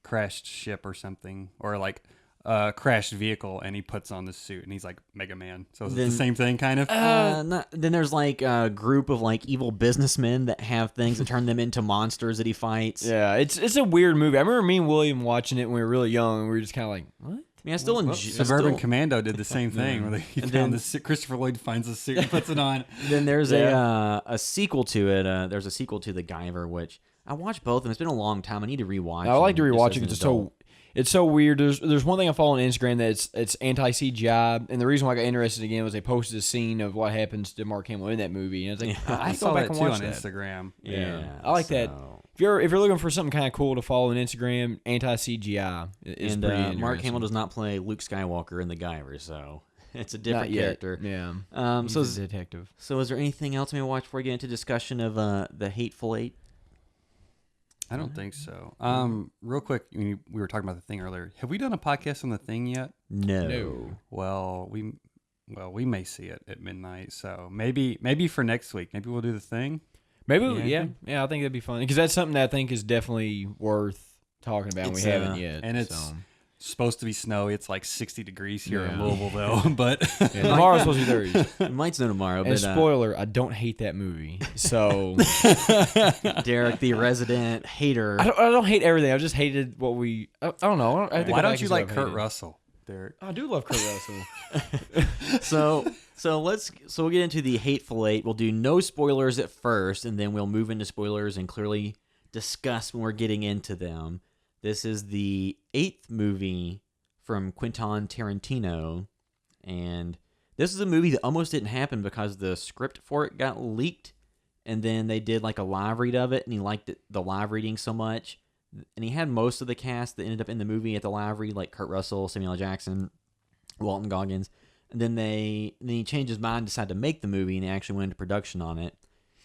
crashed ship or something, or like a crashed vehicle, and he puts on this suit, and he's like Mega Man. So it's the same thing, kind of. Then there's like a group of like evil businessmen that have things that turn them into monsters that he fights. Yeah, it's a weird movie. I remember me and William watching it when we were really young, and we were just kind of like, what? I still enjoy. Suburban Commando did the same thing, where he found this. Christopher Lloyd finds a suit and puts it on. Then there's a sequel to it. There's a sequel to The Guyver, which I watched both of them. It's been a long time. I need to rewatch. I like to rewatch it because it's so weird. There's one thing I follow on Instagram that it's anti-CGI, and the reason why I got interested again was they posted a scene of what happens to Mark Hamill in that movie, and I was like, I saw that too on Instagram. Yeah, I like that. If you're looking for something kind of cool to follow on Instagram, anti-CGI is pretty interesting. Mark Hamill does not play Luke Skywalker in The Guyver, so it's a different character. Yeah, he's a detective. So is there anything else we want to watch before we get into discussion of the Hateful Eight? I don't think so. Real quick, we were talking about The Thing earlier. Have we done a podcast on The Thing yet? No. Well, we may see it at midnight. So maybe for next week, maybe we'll do The Thing. Maybe, yeah. I think that'd be fun because that's something that I think is definitely worth talking about. And we haven't yet, and it's supposed to be snowy. It's like 60 degrees here in Louisville, though. But tomorrow's supposed to be 30. It might snow tomorrow. And but spoiler, I don't hate that movie. So Derek, the resident hater. I don't hate everything. I just hated what we. I don't know. Why don't you like Kurt Russell, Derek? I do love Kurt Russell. So we'll get into the Hateful Eight. We'll do no spoilers at first, and then we'll move into spoilers and clearly discuss when we're getting into them. This is the 8th movie from Quentin Tarantino, and this is a movie that almost didn't happen because the script for it got leaked, and then they did like a live read of it, and he liked the live reading so much, and he had most of the cast that ended up in the movie at the live read, like Kurt Russell, Samuel L. Jackson, Walton Goggins, and then he changed his mind, decided to make the movie, and he actually went into production on it,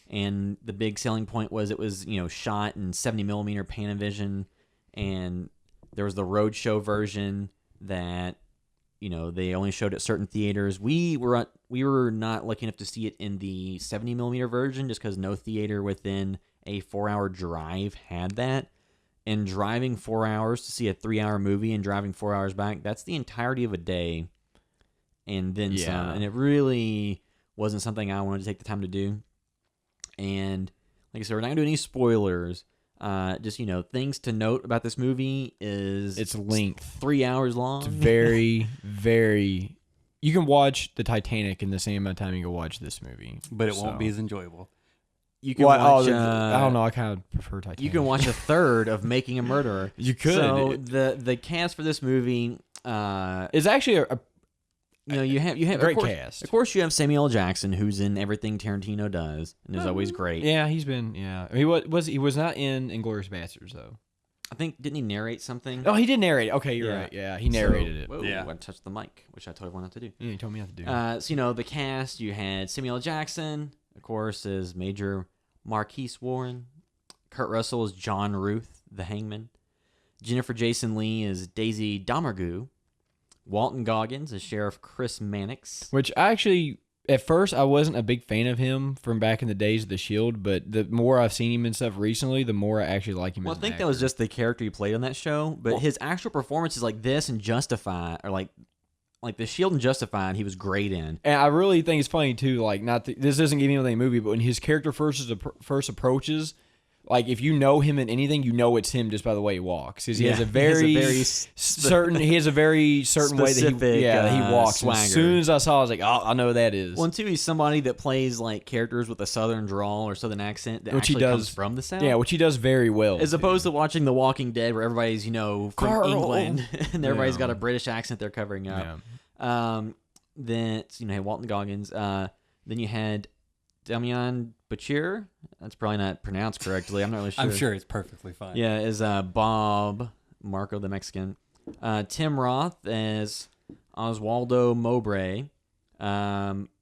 and the big selling point was it was shot in 70mm Panavision. And there was the roadshow version that, they only showed at certain theaters. We were not lucky enough to see it in the 70mm version just because no theater within a 4-hour drive had that. And driving 4 hours to see a 3-hour movie and driving 4 hours back, that's the entirety of a day. And then some. And it really wasn't something I wanted to take the time to do. And like I said, we're not going to do any spoilers. Just things to note about this movie is its length, 3 hours long. It's very, very. You can watch the Titanic in the same amount of time you can watch this movie, but it won't be as enjoyable. You can watch. I don't know. I kind of prefer Titanic. You can watch a third of Making a Murderer. You could. So the cast for this movie is actually a you have great cast. Of course, you have Samuel L. Jackson, who's in everything Tarantino does, and is always great. Yeah, he's been. Yeah, he was not in Inglourious Basterds though. I think didn't he narrate something? Oh, he did narrate. Okay, you're right. Yeah, he narrated it. Whoa, yeah, I touched the mic, which I told everyone not to do. Yeah, you told me not to do. So the cast, you had Samuel L. Jackson, of course, as Major Marquise Warren. Kurt Russell is John Ruth, the Hangman. Jennifer Jason Leigh is Daisy Domergue. Walton Goggins as Sheriff Chris Mannix. Which I actually, at first, I wasn't a big fan of him from back in the days of The Shield, but the more I've seen him and stuff recently, the more I actually like him. Well, as I think an that was actor. just the character he played on that show, but his actual performances like this and Justified, or like The Shield and Justified, he was great in. And I really think it's funny too. Like, this doesn't give anything a movie, but when his character first approaches, like if you know him in anything, you know it's him just by the way he walks. Because he has a very certain way that he walks. Swagger. As soon as I saw, I was like, oh, I know who that is. Well, and two, he's somebody that plays like characters with a southern drawl or southern accent that Which he actually does comes from the South. Yeah, which he does very well. As opposed to watching The Walking Dead, where everybody's from Carl. England and everybody's Yeah. got a British accent they're covering up. Yeah. Then you had Walton Goggins. Then you had Damian Bachir. That's probably not pronounced correctly. I'm not really sure. I'm sure it's perfectly fine. Yeah, as Bob Marco the Mexican. Tim Roth as Oswaldo Mowbray.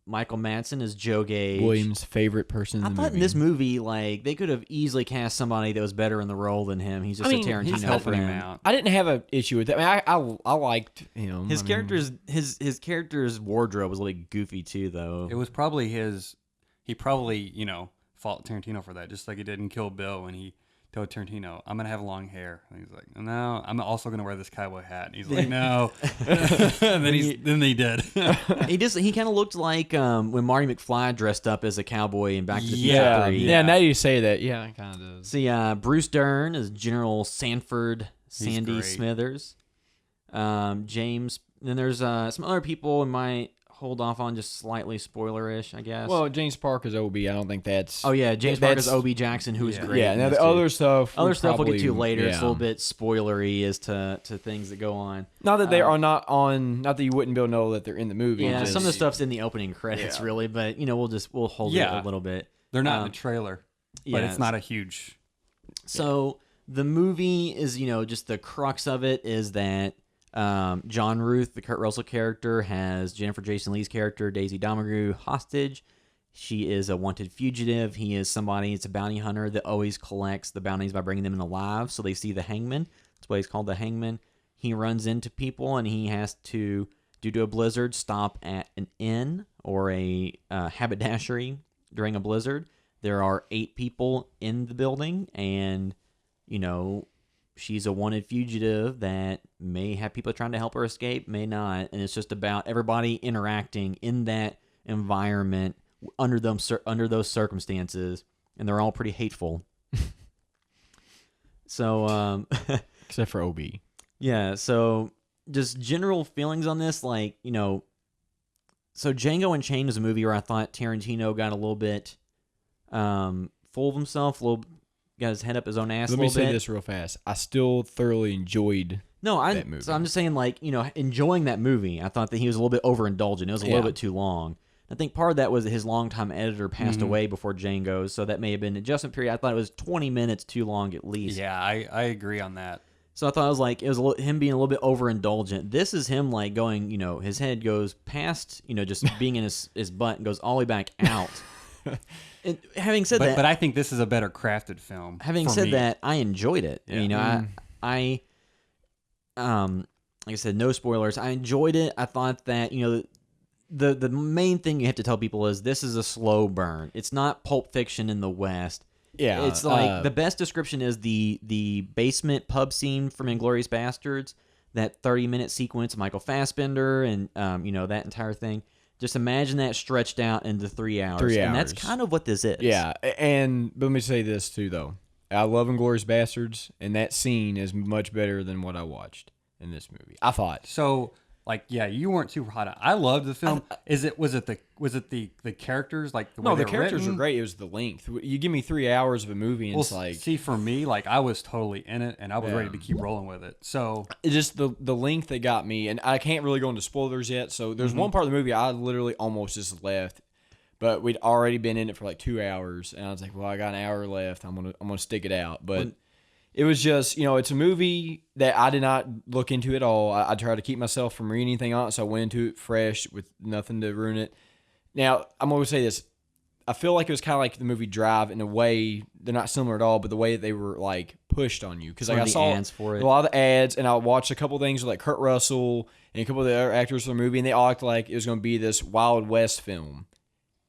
Michael Madsen as Joe Gage. Williams' favorite person in I the thought movie. in this movie, like, they could have easily cast somebody that was better in the role than him. He's just a Tarantino He's helping him fan. out. I didn't have an issue with that. I mean, I liked him. His character's wardrobe was a little bit goofy too, though. It was probably his. He probably fought Tarantino for that, just like he did in Kill Bill when he told Tarantino, "I'm gonna have long hair," and he's like, "No, I'm also gonna wear this cowboy hat." And he's like, "No," and then he did. He kind of looked like when Marty McFly dressed up as a cowboy in Back to the Future Yeah, 3. yeah. Now you say that, yeah, it kind of does. See, Bruce Dern is General Sanford Sandy great. Smithers. James. Then there's some other people we might hold off on, just slightly spoilerish, I guess. Well, James Parker's OB. I don't think that's. Oh yeah, James Parker's O.B. Jackson, who was great. Yeah. in Now this, the too. other stuff. We'll get to later. It's a yeah. little bit spoilery as to things that go on. Not that they are not on. Not that you wouldn't be able to know that they're in the movie. Yeah, just- some of the stuff's in the opening credits, Yeah. really, but we'll hold it a little bit. They're not in the trailer, but yeah, it's not a huge. So the movie is, just the crux of it is that John Ruth, the Kurt Russell character, has Jennifer Jason Leigh's character, Daisy Domergue, hostage. She is a wanted fugitive. He is somebody, it's a bounty hunter that always collects the bounties by bringing them in alive. So they see the hangman. That's why he's called the hangman. He runs into people and he has to, due to a blizzard, stop at an inn or a haberdashery during a blizzard. There are 8 people in the building, and she's a wanted fugitive that may have people trying to help her escape, may not, and it's just about everybody interacting in that environment under those circumstances, and they're all pretty hateful. So, except for OB. yeah. So, just general feelings on this, like so Django Unchained was a movie where I thought Tarantino got a little bit full of himself, got his head up his own ass a Let me little bit. say this real fast. I still thoroughly enjoyed. that movie. So I'm just saying, like, enjoying that movie. I thought that he was a little bit overindulgent. It was a little bit too long. I think part of that was that his longtime editor passed away before Django, so that may have been an adjustment period. I thought it was 20 minutes too long at least. Yeah, I agree on that. So I thought it was him being a little bit overindulgent. This is him like going, his head goes past, just being in his butt and goes all the way back out. And having said that, But I think this is a better crafted film. having for said me. that, I enjoyed it. Yeah. I like I said, no spoilers. I enjoyed it. I thought that the main thing you have to tell people is this is a slow burn. It's not Pulp Fiction in the West. Yeah, It's like the best description is the basement pub scene from Inglourious Bastards. That 30-minute sequence, Michael Fassbender, and that entire thing. Just imagine that stretched out into 3 hours. 3 And that's hours. kind of what this is. Yeah, but let me say this too, though. I love Inglourious Bastards, and that scene is much better than what I watched in this movie. I thought. So, like, yeah, you weren't too hot on. I loved the film. Was it the characters, like the way No, the they're characters written? were great. It was the length. You give me 3 hours of a movie, and Well, it's like see, for me, like, I was totally in it, and I was ready to keep rolling with it. So, it's just the length that got me, and I can't really go into spoilers yet. So there's one part of the movie I literally almost just left, but we'd already been in it for like 2 hours, and I was like, well, I got an hour left. I'm gonna stick it out, but. It was just, it's a movie that I did not look into at all. I tried to keep myself from reading anything on it, so I went into it fresh with nothing to ruin it. Now, I'm going to say this. I feel like it was kind of like the movie Drive in a way. They're not similar at all, but the way that they were, like, pushed on you because Some like of I the saw ads for it. a lot of the ads, and I watched a couple of things with like Kurt Russell and a couple of the other actors from the movie, and they all act like it was going to be this Wild West film.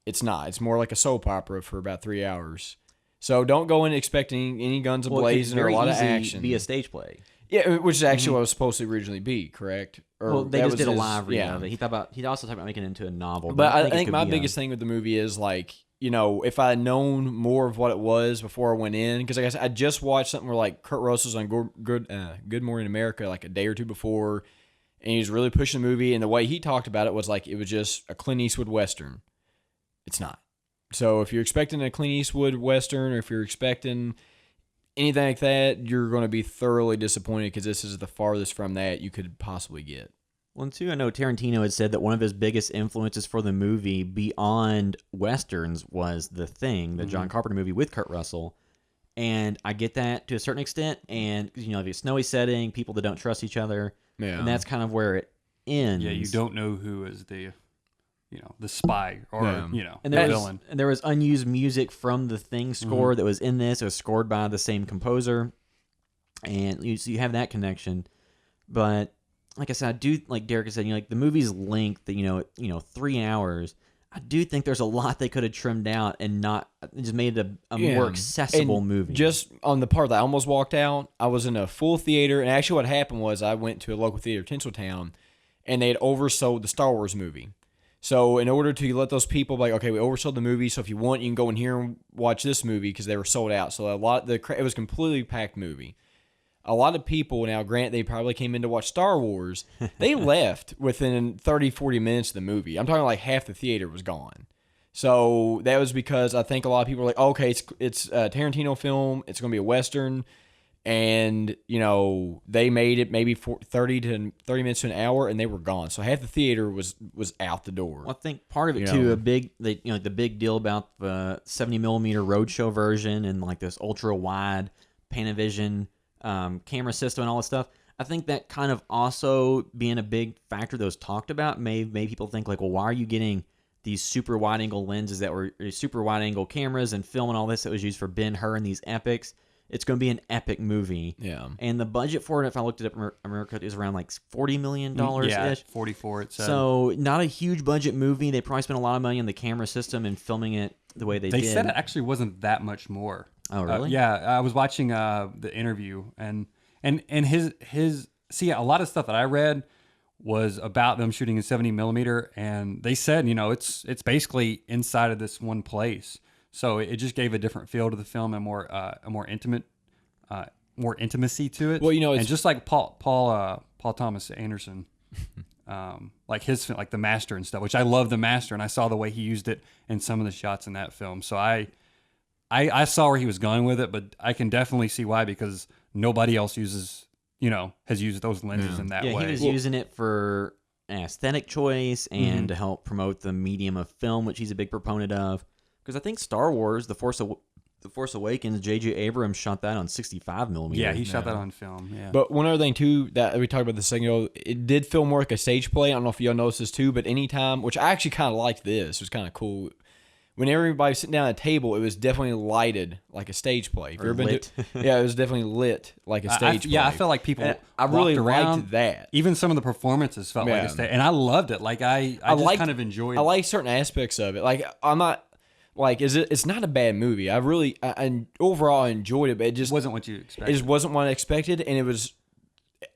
It's not. It's more like a soap opera for about 3 hours. So don't go in expecting any guns blazing or a lot of action. Be a stage play. Yeah, which is actually what it was supposed to originally be, correct? Or Well, they that just was did a his- live read yeah. of it. He also talked about making it into a novel. But I it think could my be biggest thing with the movie is like, you know, if I had known more of what it was before I went in, because like I said, I just watched something where like Kurt Russell's on Good Morning America like a day or two before, and he was really pushing the movie, and the way he talked about it was like it was just a Clint Eastwood Western. It's not. So if you're expecting a Clint Eastwood Western, or if you're expecting anything like that, you're going to be thoroughly disappointed because this is the farthest from that you could possibly get. Well, and two, I know Tarantino had said that one of his biggest influences for the movie beyond Westerns was The Thing, the John Carpenter movie with Kurt Russell. And I get that to a certain extent. And, you know, if it's a snowy setting, people that don't trust each other. Yeah. And that's kind of where it ends. Yeah, you don't know who is the, the spy or, And the there villain. there was unused music from the Thing score that was in this. It was scored by the same composer. And so you have that connection. But like I said, I do, like Derek said, like the movie's length, 3 hours. I do think there's a lot they could have trimmed out and not just made it a more accessible And movie. Just on the part that I almost walked out, I was in a full theater, and actually what happened was I went to a local theater, Tinseltown, and they had oversold the Star Wars movie. So in order to let those people be like, okay, we oversold the movie, so if you want, you can go in here and watch this movie because they were sold out. So it was a completely packed movie. A lot of people, now grant they probably came in to watch Star Wars, they left within 30, 40 minutes of the movie. I'm talking like half the theater was gone. So that was because I think a lot of people were like, oh, okay, it's a Tarantino film, it's going to be a Western, and, they made it maybe 30 minutes to an hour, and they were gone. So half the theater was out the door. Well, I think part of it too, the big deal about the 70mm roadshow version and like this ultra wide Panavision camera system and all this stuff. I think that kind of also being a big factor that was talked about made people think like, well, why are you getting these super wide angle lenses that were super wide angle cameras and film and all this that was used for Ben-Hur and these epics? It's going to be an epic movie. Yeah. And the budget for it, if I looked it up, America is around like $40 million ish. Yeah, 44 it said. So not a huge budget movie. They probably spent a lot of money on the camera system and filming it the way they did. They said it actually wasn't that much more. Oh, really? Yeah, I was watching the interview and his a lot of stuff that I read was about them shooting in 70mm, and they said it's basically inside of this one place, so it just gave a different feel to the film and a more intimate, more intimacy to it. Well, it's and just like Paul Thomas Anderson. Like his like The Master and stuff, which I love The Master, and I saw the way he used it in some of the shots in that film. So I saw where he was going with it, but I can definitely see why, because nobody else has used those lenses in that way. He was using it for an aesthetic choice and to help promote the medium of film, which he's a big proponent of. Because I think Star Wars, The Force Awakens, J.J. Abrams shot that on 65mm. Yeah, he shot that on film. Yeah. But one other thing too that we talked about this second ago, it did feel more like a stage play. I don't know if y'all noticed this too, but anytime, which I actually kind of liked this, it was kind of cool. When everybody was sitting down at a table, it was definitely lighted like a stage play. Or lit. Yeah, it was definitely lit like a stage play. Yeah, I felt like people. And I really walked around. liked that. Even some of the performances felt like a stage, and I loved it. Like I just kind of enjoyed. I like certain aspects of it. Like I'm not. Like, it's not a bad movie. I overall enjoyed it, but it just wasn't what you expected. It just wasn't what I expected, and it was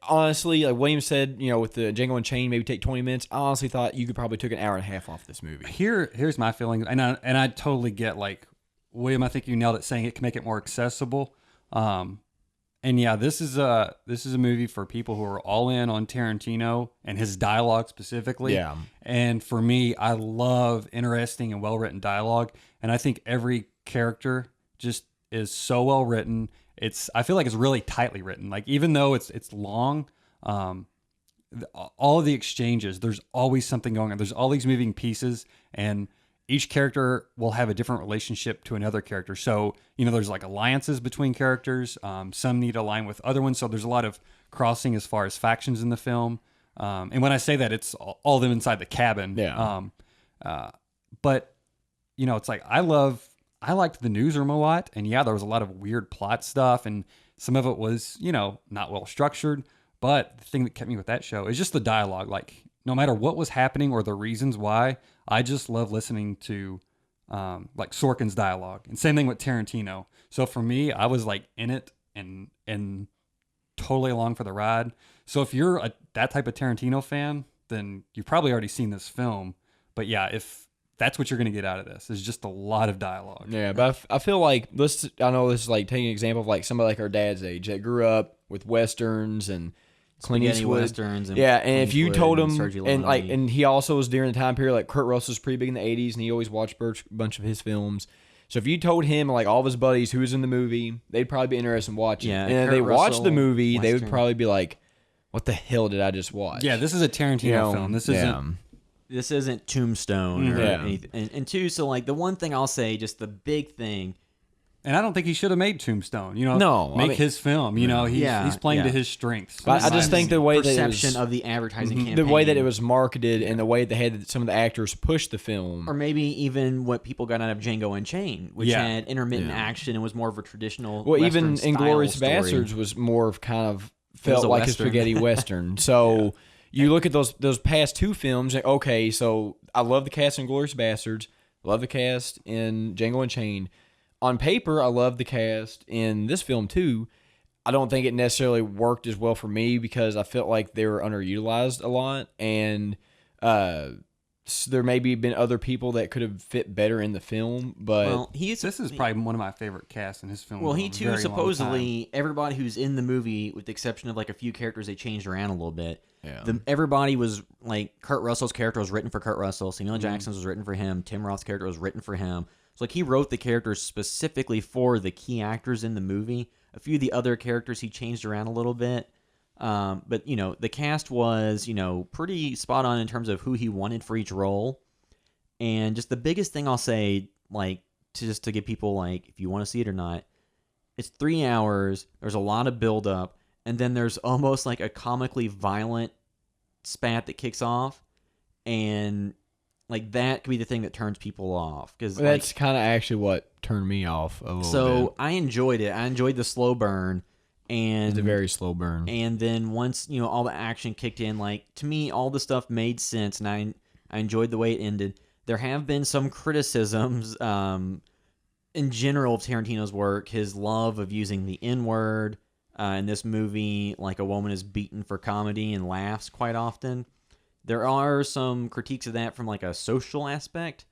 honestly, like William said, with the Django Unchained, maybe take 20 minutes. I honestly thought you could probably took an hour and a half off this movie. Here's my feeling, and I totally get like William. I think you nailed it, saying it can make it more accessible. And yeah, this is a movie for people who are all in on Tarantino and his dialogue specifically. Yeah. And for me, I love interesting and well-written dialogue, and I think every character just is so well written. I feel like it's really tightly written. Like even though it's long, all of the exchanges, there's always something going on. There's all these moving pieces, and each character will have a different relationship to another character. So, there's like alliances between characters. Some need to align with other ones. So there's a lot of crossing as far as factions in the film. And when I say that, it's all of them inside the cabin. Yeah. But, it's like I liked the newsroom a lot. And yeah, there was a lot of weird plot stuff and Some of it was, not well structured. But the thing that kept me with that show is just the dialogue. Like, no matter what was happening or the reasons why, I just love listening to like Sorkin's dialogue. And same thing with Tarantino. So for me, I was like in it and totally along for the ride. So if you're that type of Tarantino fan, then you've probably already seen this film. But yeah, if that's what you're going to get out of this, is just a lot of dialogue. Yeah, but I feel like I know this is like taking an example of like somebody like our dad's age that grew up with westerns and Clint Eastwood westerns. And yeah, and if you told him, Sergio and like, Leone. and he also was during the time period like Kurt Russell's pretty big in the '80s, and he always watched a bunch of his films. So if you told him like all of his buddies who was in the movie, they'd probably be interested in watching. Yeah, and if Kurt they watched Russell, the movie, they would Western. probably be like, "What the hell did I just watch?" Yeah, this is a Tarantino film. This isn't. This isn't Tombstone or Yeah. anything. And two, so like the one thing I'll say, just the big thing. And I don't think he should have made Tombstone. No, I make mean- his film. He's playing to his strengths. But I just think the way that it perception was, of the advertising campaign, the way that it was marketed, and the way they had some of the actors push the film, or maybe even what people got out of Django Unchained, which Yeah. had intermittent action and was more of a traditional. well, Western even style Inglourious story. Bastards was more of kind of was felt a like a Western. spaghetti western. So you look at those past two films, and okay, so I love the cast in Inglourious Bastards, love the cast in Django Unchained. On paper, I love the cast in this film too. I don't think it necessarily worked as well for me because I felt like they were underutilized a lot, and there maybe been other people that could have fit better in the film. But Well, This is probably one of my favorite casts in his film. Well, in he a too, very long supposedly, everybody who's in the movie, with the exception of like a few characters they changed around a little bit, Yeah. everybody was like, Kurt Russell's character was written for Kurt Russell, Mm-hmm. Samuel Jackson's was written for him, Tim Roth's character was written for him. So like he wrote the characters specifically for the key actors in the movie. A few of the other characters he changed around a little bit. But, the cast was, pretty spot on in terms of who he wanted for each role. And just the biggest thing I'll say, like, to give people, like, if you want to see it or not, it's 3 hours, there's a lot of build-up, and then there's almost like a comically violent spat that kicks off, and, like, that could be the thing that turns people off. Cause, that's kind of actually what turned me off a little so bit. I enjoyed it. I enjoyed the slow burn, and It's a very slow burn. and then once all the action kicked in, like, to me all the stuff made sense, and I enjoyed the way it ended. There have been some criticisms in general of Tarantino's work, his love of using the N-word in this movie, like a woman is beaten for comedy and laughs quite often. There are some critiques of that from like a social aspect,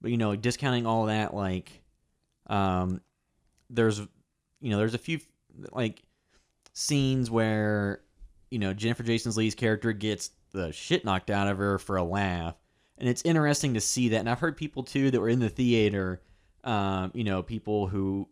but discounting all that, like there's a few like scenes where Jennifer Jason Leigh's character gets the shit knocked out of her for a laugh, and it's interesting to see that. And I've heard people too that were in the theater, people who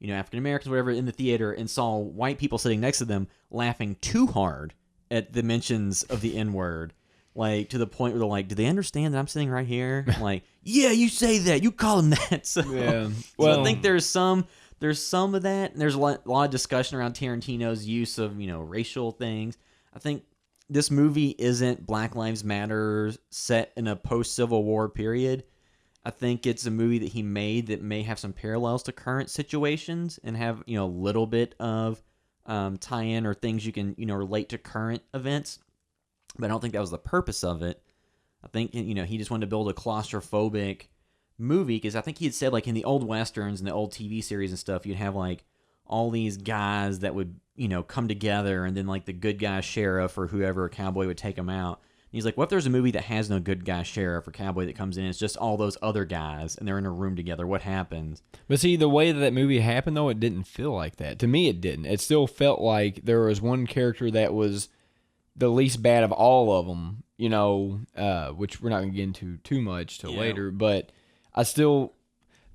African Americans, whatever, in the theater, and saw white people sitting next to them laughing too hard at the mentions of the N-word. Like, to the point where they're like, do they understand that I'm sitting right here? I'm like, yeah, you say that. You call him that. So, Yeah. so Well, I think there's some of that. And there's a lot of discussion around Tarantino's use of, racial things. I think this movie isn't Black Lives Matter set in a post-Civil War period. I think it's a movie that he made that may have some parallels to current situations and have, a little bit of tie-in or things you can, relate to current events. But I don't think that was the purpose of it. I think, he just wanted to build a claustrophobic movie, because I think he had said, like, in the old Westerns and the old TV series and stuff, you'd have, like, all these guys that would, come together, and then, like, the good guy sheriff or whoever, cowboy, would take them out. And he's like, what if there's a movie that has no good guy sheriff or cowboy that comes in? It's just all those other guys, and they're in a room together. What happens? But see, the way that movie happened, though, it didn't feel like that. To me, it didn't. It still felt like there was one character that was the least bad of all of them, which we're not going to get into too much till later. But I still,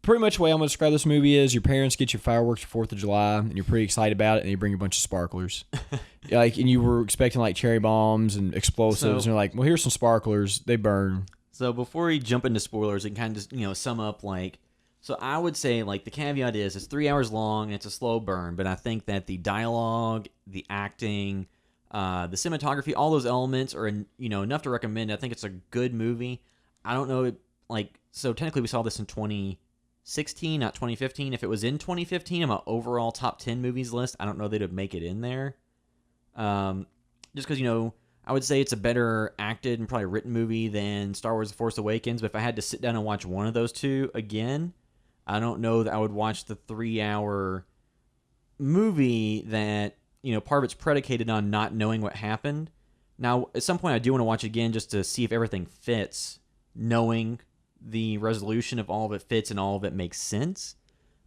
pretty much the way I'm going to describe this movie is your parents get you fireworks for 4th of July, and you're pretty excited about it, and you bring a bunch of sparklers. And you were expecting, like, cherry bombs and explosives, and you're like, well, here's some sparklers. They burn. So before we jump into spoilers, and kind of just, sum up, like, so I would say, like, the caveat is it's 3 hours long and it's a slow burn, but I think that the dialogue, the acting, the cinematography, all those elements are, enough to recommend. I think it's a good movie. I don't know, so technically we saw this in 2016, not 2015. If it was in 2015 on my overall top 10 movies list, I don't know they'd make it in there. Just because, I would say it's a better acted and probably written movie than Star Wars The Force Awakens. But if I had to sit down and watch one of those two again, I don't know that I would watch the 3-hour movie that, part of it's predicated on not knowing what happened. Now, at some point, I do want to watch it again just to see if everything fits, knowing the resolution of all of it fits and all of it makes sense.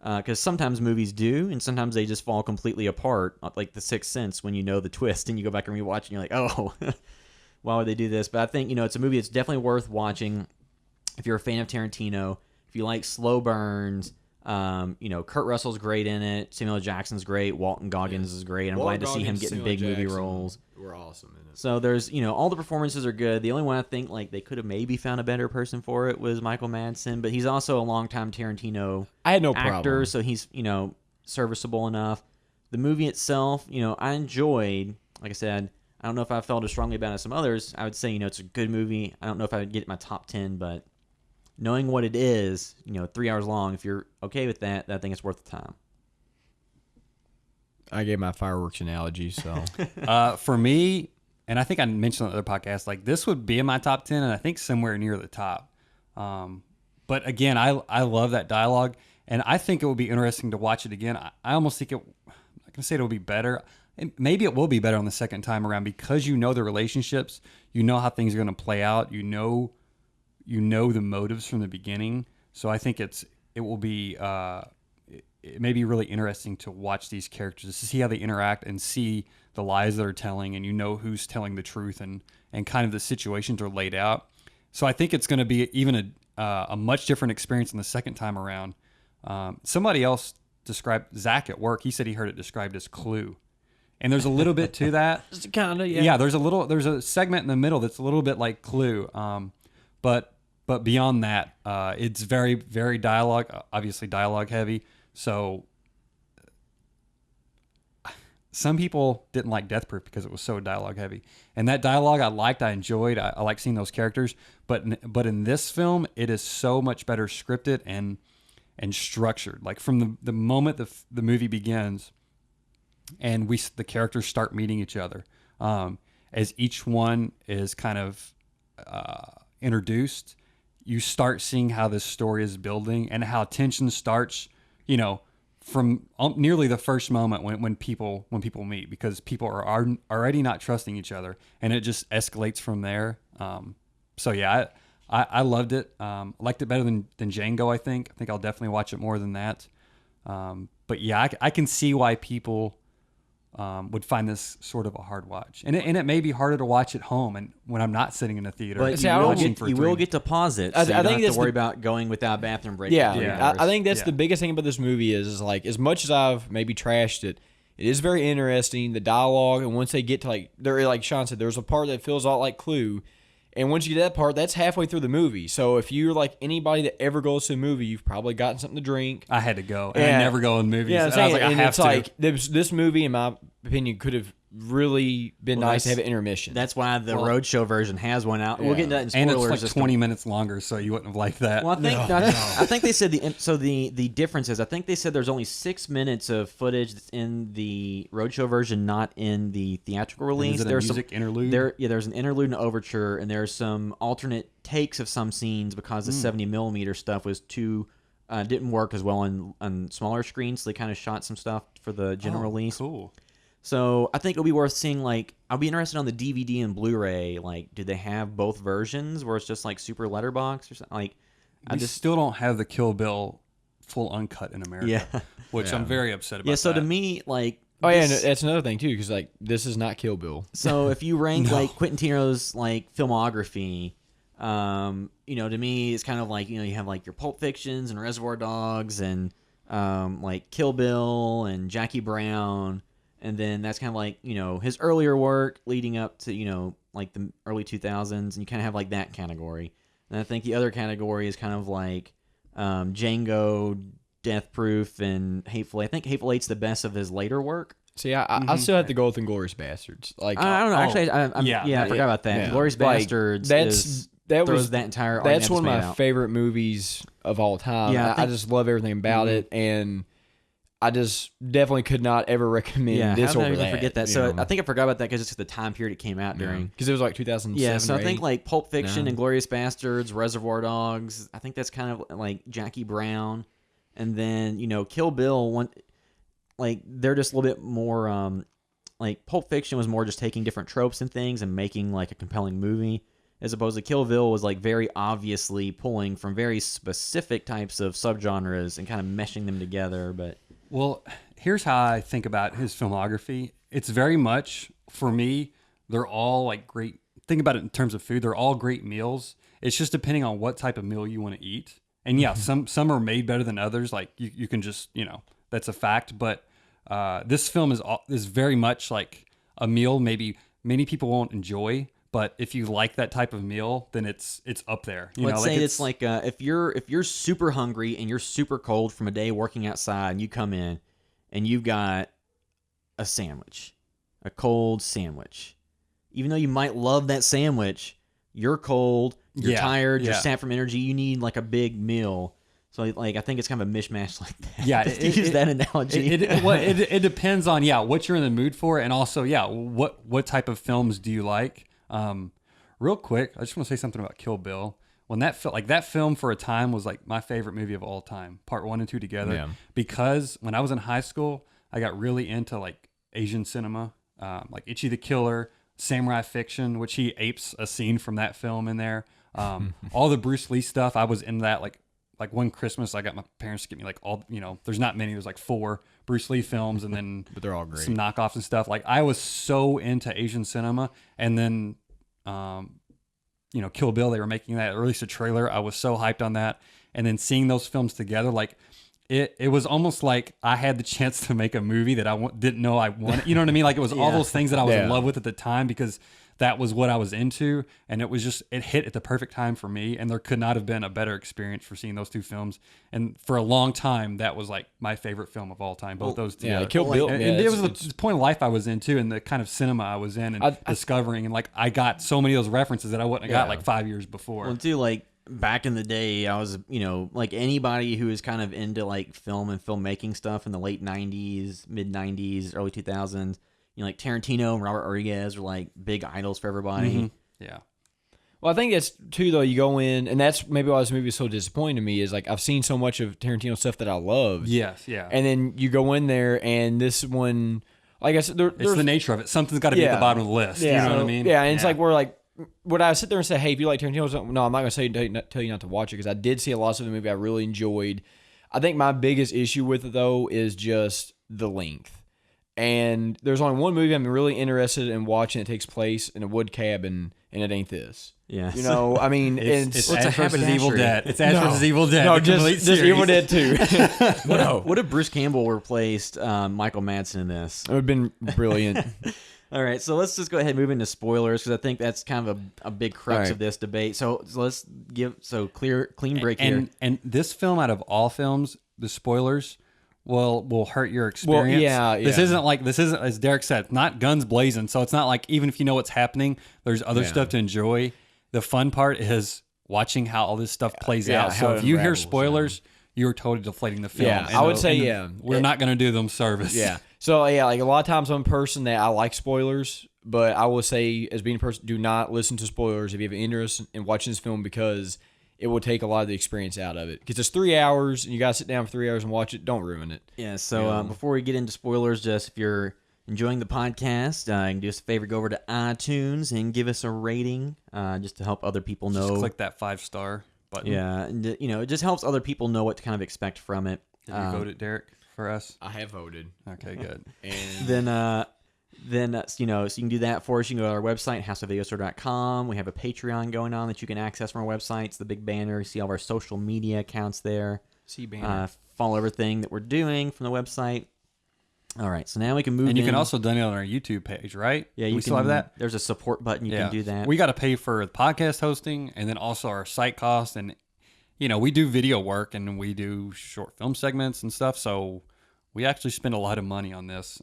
Because sometimes movies do, and sometimes they just fall completely apart, like The Sixth Sense, when you know the twist and you go back and rewatch and you're like, oh, why would they do this? But I think, it's a movie that's definitely worth watching if you're a fan of Tarantino. If you like slow burns, Kurt Russell's great in it. Samuel L. Jackson's great. Walton Goggins is great. I'm glad to see him getting big movie roles. We're awesome in it. So there's, all the performances are good. The only one I think they could have maybe found a better person for it was Michael Madsen, but he's also a longtime Tarantino actor, so he's, serviceable enough. The movie itself, I enjoyed. Like I said, I don't know if I felt as strongly about it as some others. I would say, it's a good movie. I don't know if I would get it in my top 10, but knowing what it is, 3 hours long, if you're okay with that, I think it's worth the time. I gave my fireworks analogy, so. For me, and I think I mentioned on the other podcast, this would be in my top 10, and I think somewhere near the top. But again, I love that dialogue, and I think it would be interesting to watch it again. I almost think I'm not going to say it will be better. Maybe it will be better on the second time around because you know the relationships, you know how things are going to play out, you know the motives from the beginning. So I think it will be it may be really interesting to watch these characters, to see how they interact and see the lies they're telling, and who's telling the truth, and kind of the situations are laid out. So I think it's going to be even a much different experience in the second time around. Somebody else described Zach at work. He said he heard it described as Clue. And there's a little bit to that. Kind of, yeah. Yeah, there's a segment in the middle that's a little bit like Clue. But beyond that, it's very, very obviously dialogue heavy. So some people didn't like Death Proof because it was so dialogue heavy. And that dialogue I liked, I enjoyed. I like seeing those characters. But in this film, it is so much better scripted and structured. Like from the moment the movie begins and the characters start meeting each other, as each one is kind of introduced, you start seeing how this story is building and how tension starts, from nearly the first moment when people meet, because people are already not trusting each other, and it just escalates from there. So yeah, I loved it. Liked it better than Django. I think I'll definitely watch it more than that. But yeah, I can see why people would find this sort of a hard watch, and it may be harder to watch at home and when I'm not sitting in a theater. But you will get to pause it, so you don't have to worry about going without bathroom break. Yeah. I think that's the biggest thing about this movie is as much as I've maybe trashed it, it is very interesting, the dialogue, and once they get to like Sean said, there's a part that feels a lot like Clue. And once you get that part, that's halfway through the movie. So if you're like anybody that ever goes to a movie, you've probably gotten something to drink. I had to go. And I never go in movies. Yeah, and I was like, I have to. This movie, in my opinion, could have really been nice to have an intermission. That's why the Roadshow version has one out. We'll get into that in spoilers. And it's like 20 minutes longer, so you wouldn't have liked that. Well, I think they said the difference is, I think they said there's only 6 minutes of footage that's in the Roadshow version, not in the theatrical release. There's a music interlude? There's an interlude and overture, and there's some alternate takes of some scenes because the 70mm stuff was too didn't work as well on smaller screens, so they kind of shot some stuff for the general release. Cool. So I think it'll be worth seeing. I'll be interested on the DVD and Blu-ray. Do they have both versions where it's just super letterbox or something? I just still don't have the Kill Bill full uncut in America, which I'm very upset about. Yeah, so that. to me, and that's another thing too, because this is not Kill Bill. So if you rank Quentin Tarantino's filmography, to me it's kind of you have your Pulp Fictions and Reservoir Dogs and Kill Bill and Jackie Brown. And then that's kind of his earlier work leading up to, the early 2000s. And you kind of have that category. And I think the other category is kind of Django, Death Proof, and Hateful Eight. I think Hateful Eight's the best of his later work. See, I still have to go with Inglourious Bastards. I don't know. Actually, I forgot about that. Yeah. Inglourious Bastards is throws that entire art That's one of my out. favorite movies of all time. Yeah, I just love everything about it, and I just definitely could not ever recommend this how did over I even that. forget that? you So know? I think I forgot about that because it's the time period it came out during. Because it was like 2007. Yeah, so or I think 8. like Pulp Fiction No. and Glorious Bastards, Reservoir Dogs. I think that's kind of like Jackie Brown, and then Kill Bill. Like they're just a little bit more. Like Pulp Fiction was more just taking different tropes and things and making like a compelling movie, as opposed to Kill Bill was like very obviously pulling from very specific types of subgenres and kind of meshing them together. But Well, here's how I think about his filmography. It's very much, for me, they're all like great. Think about it in terms of food. They're all great meals. It's just depending on what type of meal you want to eat. And yeah, some are made better than others. Like you can just, that's a fact. But this film is very much like a meal maybe many people won't enjoy. But if you like that type of meal, then it's up there. Let's say it's like if you're super hungry and you're super cold from a day working outside, and you come in and you've got a sandwich, a cold sandwich. Even though you might love that sandwich, you're cold, you're tired, you're sapped from energy. You need like a big meal. So like I think it's kind of a mishmash like that. Yeah, to use that analogy. It depends on what you're in the mood for, and also what type of films do you like. Real quick, I just want to say something about Kill Bill. When that film for a time was like my favorite movie of all time, part 1 and 2 together. Yeah. Because when I was in high school, I got really into like Asian cinema, like Ichi the Killer, samurai fiction, which he apes a scene from that film in there. All the Bruce Lee stuff, I was in that. Like one Christmas, I got my parents to get me like all, there's not many, there's like 4 Bruce Lee films, and then But they're all great. some knockoffs and stuff. Like I was so into Asian cinema, and then Kill Bill, they were making that, released a trailer. I was so hyped on that, and then seeing those films together, like it was almost like I had the chance to make a movie that I didn't know I wanted. You know what I mean? Like it was all those things that I was in love with at the time, because that was what I was into, and it was just, it hit at the perfect time for me, and there could not have been a better experience for seeing those 2 films. And for a long time, that was like my favorite film of all time, both those two. Yeah, Kill Bill. And it was the point of life I was into, and the kind of cinema I was in, and discovering, and like I got so many of those references that I wouldn't have got like 5 years before. Well, too, like back in the day, I was, like anybody who was kind of into like film and filmmaking stuff in the late 90s, mid 90s, early 2000s, like Tarantino and Robert Rodriguez were like big idols for everybody. Mm-hmm. Yeah. Well, I think that's too, though. You go in, and that's maybe why this movie is so disappointing to me, is like I've seen so much of Tarantino stuff that I love. Yes, yeah. And then you go in there, and this one, like I said, it's the nature of it. Something's got to be at the bottom of the list. Yeah. You know what I mean? Yeah, and it's like, we're like, would I sit there and say, hey, if you like Tarantino, no, I'm not going to tell you not to watch it, because I did see a lot of the movie I really enjoyed. I think my biggest issue with it, though, is just the length. And there's only one movie I'm really interested in watching that takes place in a wood cabin, and it ain't this. Yeah. I mean, It's a Ash vs. Evil haberdashery. Dead. It's Ash vs. Evil Dead. No, the complete just series. Evil Dead 2. What if Bruce Campbell replaced Michael Madsen in this? It would have been brilliant. All right, so let's just go ahead and move into spoilers, because I think that's kind of a big crux of this debate. So let's clean break here. And this film, out of all films, the spoilers will hurt your experience. yeah. This isn't, as Derek said, not guns blazing. So it's not like, even if you know what's happening, there's other stuff to enjoy. The fun part is watching how all this stuff plays out. how So it if you hear unravels, spoilers, you're totally deflating the film. Yeah, And I would say, we're not going to do them service. Yeah. So, yeah, like a lot of times I'm a person that I like spoilers, but I will say, as being a person, do not listen to spoilers if you have an interest in watching this film, because it will take a lot of the experience out of it. Because it's 3 hours, and you got to sit down for 3 hours and watch it. Don't ruin it. Yeah, so before we get into spoilers, just if you're enjoying the podcast, you can do us a favor, go over to iTunes and give us a rating, just to help other people know. Just click that 5-star button. Yeah, and, it just helps other people know what to kind of expect from it. Did you vote it, Derek, for us? I have voted. Okay, good. And Then, so you can do that for us. You can go to our website, houseofvideostore.com. We have a Patreon going on that you can access from our website. It's the big banner. You see all of our social media accounts there. see banner. Follow everything that we're doing from the website. All right, so now we can move And you in. can also donate on our YouTube page, right? Yeah, we still have that? There's a support button. You can do that. We got to pay for the podcast hosting, and then also our site cost. And, we do video work, and we do short film segments and stuff. So we actually spend a lot of money on this.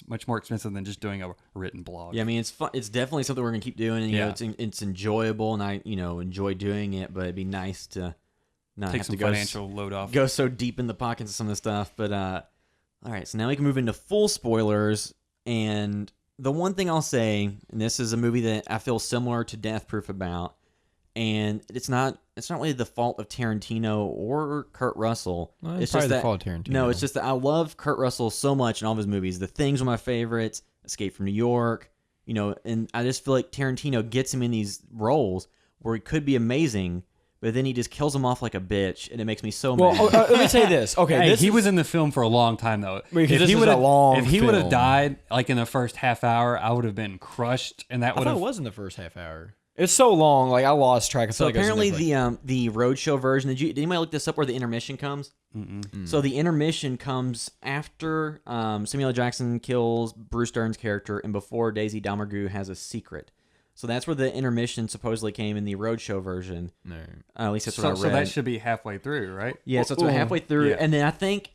it's much more expensive than just doing a written blog. Yeah, I mean, it's fun. It's definitely something we're gonna keep doing, and you know, it's enjoyable, and I enjoy doing it. But it'd be nice to not Take have some to financial load off. go so deep in the pockets of some of the stuff. But all right, so now we can move into full spoilers. And the one thing I'll say, and this is a movie that I feel similar to Death Proof about, and it's not really the fault of Tarantino or Kurt Russell. Well, it's it's probably just the that, fault of Tarantino. No, it's just that I love Kurt Russell so much in all of his movies. The Thing's one of my favorites. Escape from New York. And I just feel like Tarantino gets him in these roles where he could be amazing, but then he just kills him off like a bitch, and it makes me so mad. Well, let me say this. Okay, Hey, he was in the film for a long time though. Because this is a long If he would have film. died like in the first half hour, I would have been crushed, and that I would thought have. it was in the first half hour. It's so long, like I lost track. I So feel like I was in apparently there for, the roadshow version. Did anybody look this up where the intermission comes? So the intermission comes after Samuel L. Jackson kills Bruce Dern's character and before Daisy Domergue has a secret. So that's where the intermission supposedly came in the roadshow version. No. At least that's what I read. So that should be halfway through, right? Yeah, so it's about halfway through, Yeah. and then I think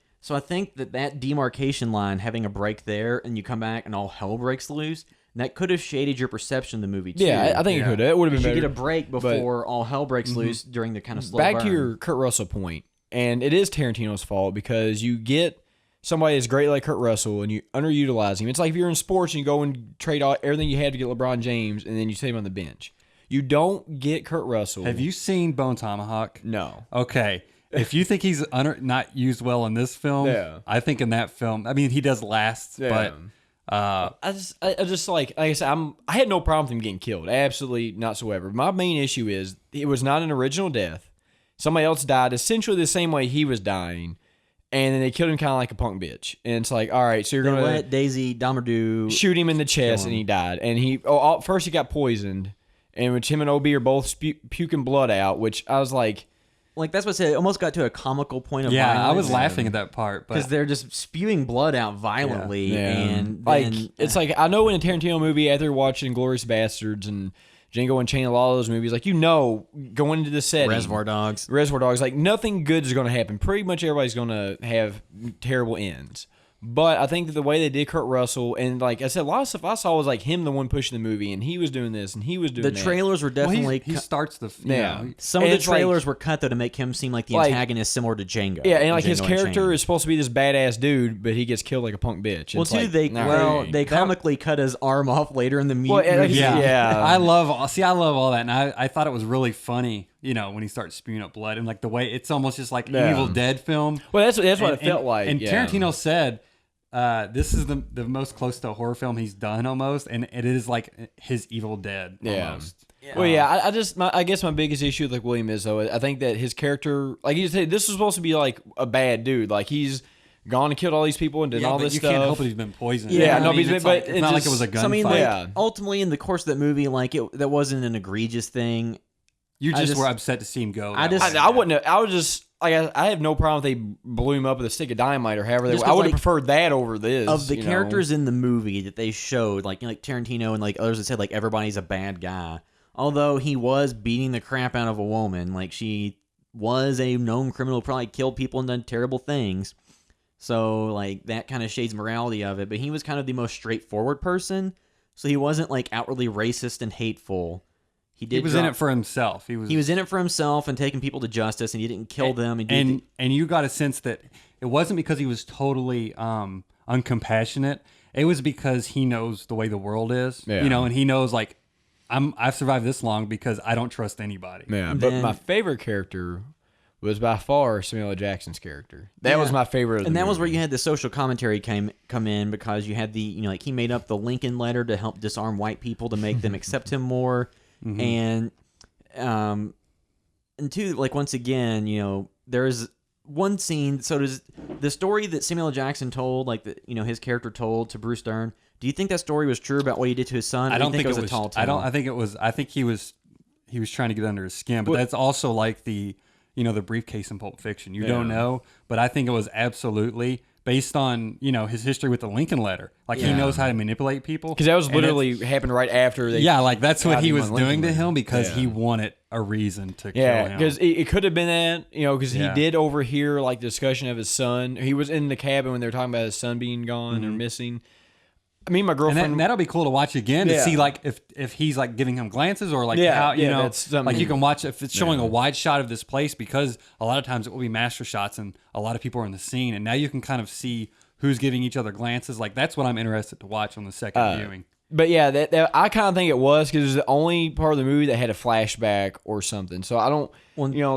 that demarcation line, having a break there, and you come back and all hell breaks loose, that could have shaded your perception of the movie too. Yeah, I think it could. It would have been you better. get a break before all hell breaks loose during the kind of slow Back burn. to your Kurt Russell point, and it is Tarantino's fault because you get somebody that's great like Kurt Russell and you underutilize him. It's like if you're in sports and you go and trade everything you had to get LeBron James, and then you sit him on the bench. You don't get Kurt Russell. Have you seen Bone Tomahawk? No. Okay. If you think he's not used well in this film, Yeah. I think in that film, I mean, he does last, but I just like I said, I had no problem with him getting killed. Absolutely not whatsoever. My main issue is it was not an original death. Somebody else died essentially the same way he was dying, and then they killed him kind of like a punk bitch. And it's like, all right, so you're They gonna let Daisy Domergue shoot him in the chest, and he died. And first he got poisoned, and which him and OB are both puking blood out. Which I was like, that's what I said. It almost got to a comical point of yeah, violence. I was laughing at that part. because But they're just spewing blood out violently, and like then, it's like I know in a Tarantino movie after watching Glorious Bastards and Django Unchained, a lot of those movies, like going into the setting, Reservoir Dogs. like nothing good is going to happen. Pretty much everybody's going to have terrible ends. But I think that the way they did Kurt Russell, and like I said, a lot of stuff I saw was like him the one pushing the movie, and he was doing this, and he was doing The that. trailers were well, definitely he cut. starts the Yeah. Some of And the it's like- trailers were cut though to make him seem like the Like- antagonist, similar to Django. Yeah, and like his Django character Unchained. is supposed to be this badass dude, but he gets killed like a punk bitch. Well, It's too, like, they comically cut his arm off later in the movie. Well, like, Yeah. Yeah. I love all that, and I thought it was really funny, when he starts spewing up blood and like the way it's almost just like an Yeah. Evil Dead film. Well, that's what it And- felt like. And yeah. Tarantino said, this is the most close to a horror film he's done almost, and it is like his Evil Dead almost. Well, yeah, I guess my biggest issue with like William is though, I think that his character, like you said, this was supposed to be like a bad dude, like he's gone and killed all these people and did all but this you stuff. can't help it. He's been poisoned. Yeah, I no, mean, but it's like, it it's not like it just- was a gunfight. So I mean, Yeah. ultimately in the course of that movie, that wasn't an egregious thing. You I just just- were upset to see him go. I that just- way. I wouldn't have. I would just. Like, I have no problem if they blew him up with a stick of dynamite or however. Just I 'cause, would have like, preferred that over this. Of the you know? characters in the movie that they showed, like Tarantino and like others that said like everybody's a bad guy. Although he was beating the crap out of a woman, like she was a known criminal, probably killed people and done terrible things. So like that kind of shades morality of it. But he was kind of the most straightforward person, so he wasn't like outwardly racist and hateful. He was in it for himself. He was in it for himself and taking people to justice, and he didn't kill them. and you got a sense that it wasn't because he was totally uncompassionate. It was because he knows the way the world is, Yeah. and he knows like I've survived this long because I don't trust anybody. Yeah, And but then- my favorite character was by far Samuel L. Jackson's character. That was my favorite. Of the And that was where movie. you had the social commentary come in, because you had the like he made up the Lincoln letter to help disarm white people to make them accept him more, and two, like once again, there's one scene. So does the story that Samuel L. Jackson told, like his character told to Bruce Dern. Do you think that story was true about what he did to his son? Or I don't do you think it was a tall tale? I think it was. I think he was trying to get under his skin, but that's also like the the briefcase in Pulp Fiction. You don't know, but I think it was absolutely based on his history with the Lincoln letter. Like he knows how to manipulate people, because that was And literally happened right after they. yeah, like that's what got he him was on Lincoln doing to Letter. him because Yeah. he wanted a reason to kill Yeah, him. because it could have been that, because he Yeah. did overhear like discussion of his son. He was in the cabin when they were talking about his son being gone or missing. I mean, my girlfriend. And that'll be cool to watch again to see like if he's like giving him glances or like how you know that's like you can watch if it's showing a wide shot of this place, because a lot of times it will be master shots and a lot of people are in the scene, and now you can kind of see who's giving each other glances. Like that's what I'm interested to watch on the second viewing. But yeah, that I kind of think it was because it was the only part of the movie that had a flashback or something. So I don't,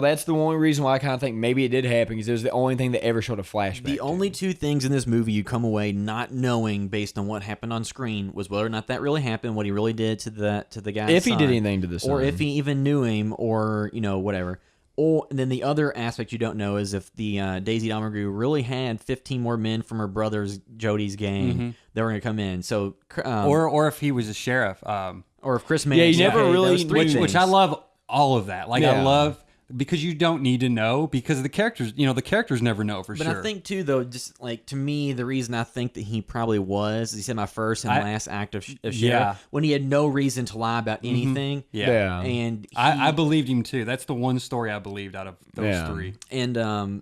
that's the only reason why I kind of think maybe it did happen, because it was the only thing that ever showed a flashback. The only two things in this movie you come away not knowing based on what happened on screen was whether or not that really happened, what he really did to the guy's if he son, did anything to the son, or if he even knew him, or whatever. And then the other aspect you don't know is if the Daisy Domergue really had 15 more men from her brother's Jody's gang that were going to come in. So, or if he was a sheriff, or if Chris Mannix. you never really, which I love all of that. Like I love. Because you don't need to know, because the characters, the characters never know for sure. But I think too, though, just like to me, the reason I think that he probably was, he said my first and last act of sheriff, when he had no reason to lie about anything. Yeah. And I believed him too. That's the one story I believed out of those three. And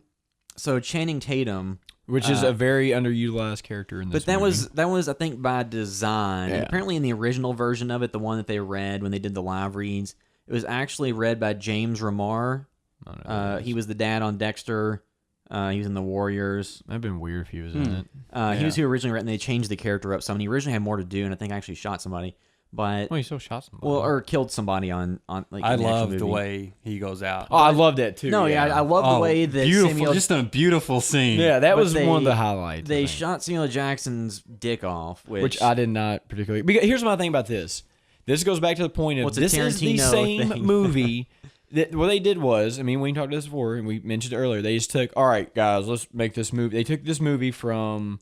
so Channing Tatum, which is a very underutilized character in this. But movie. that was I think by design. And apparently in the original version of it, the one that they read when they did the live reads, it was actually read by James Remar. He was the dad on Dexter. He was in The Warriors. That'd been weird if he was in it. He was who originally wrote, and they changed the character up some. And he originally had more to do, and I think actually shot somebody. But he still shot somebody. Well, or killed somebody on like. I love the way he goes out. Oh, I love that too. No, I love the way that beautiful, just a beautiful scene. Yeah, that was one of the highlights. They shot Samuel Jackson's dick off, which I did not particularly. Because here's my thing about this. This goes back to the point of this is the same movie. What they did was, I mean, we talked about this before, and we mentioned it earlier. They just took, all right, guys, let's make this movie. They took this movie from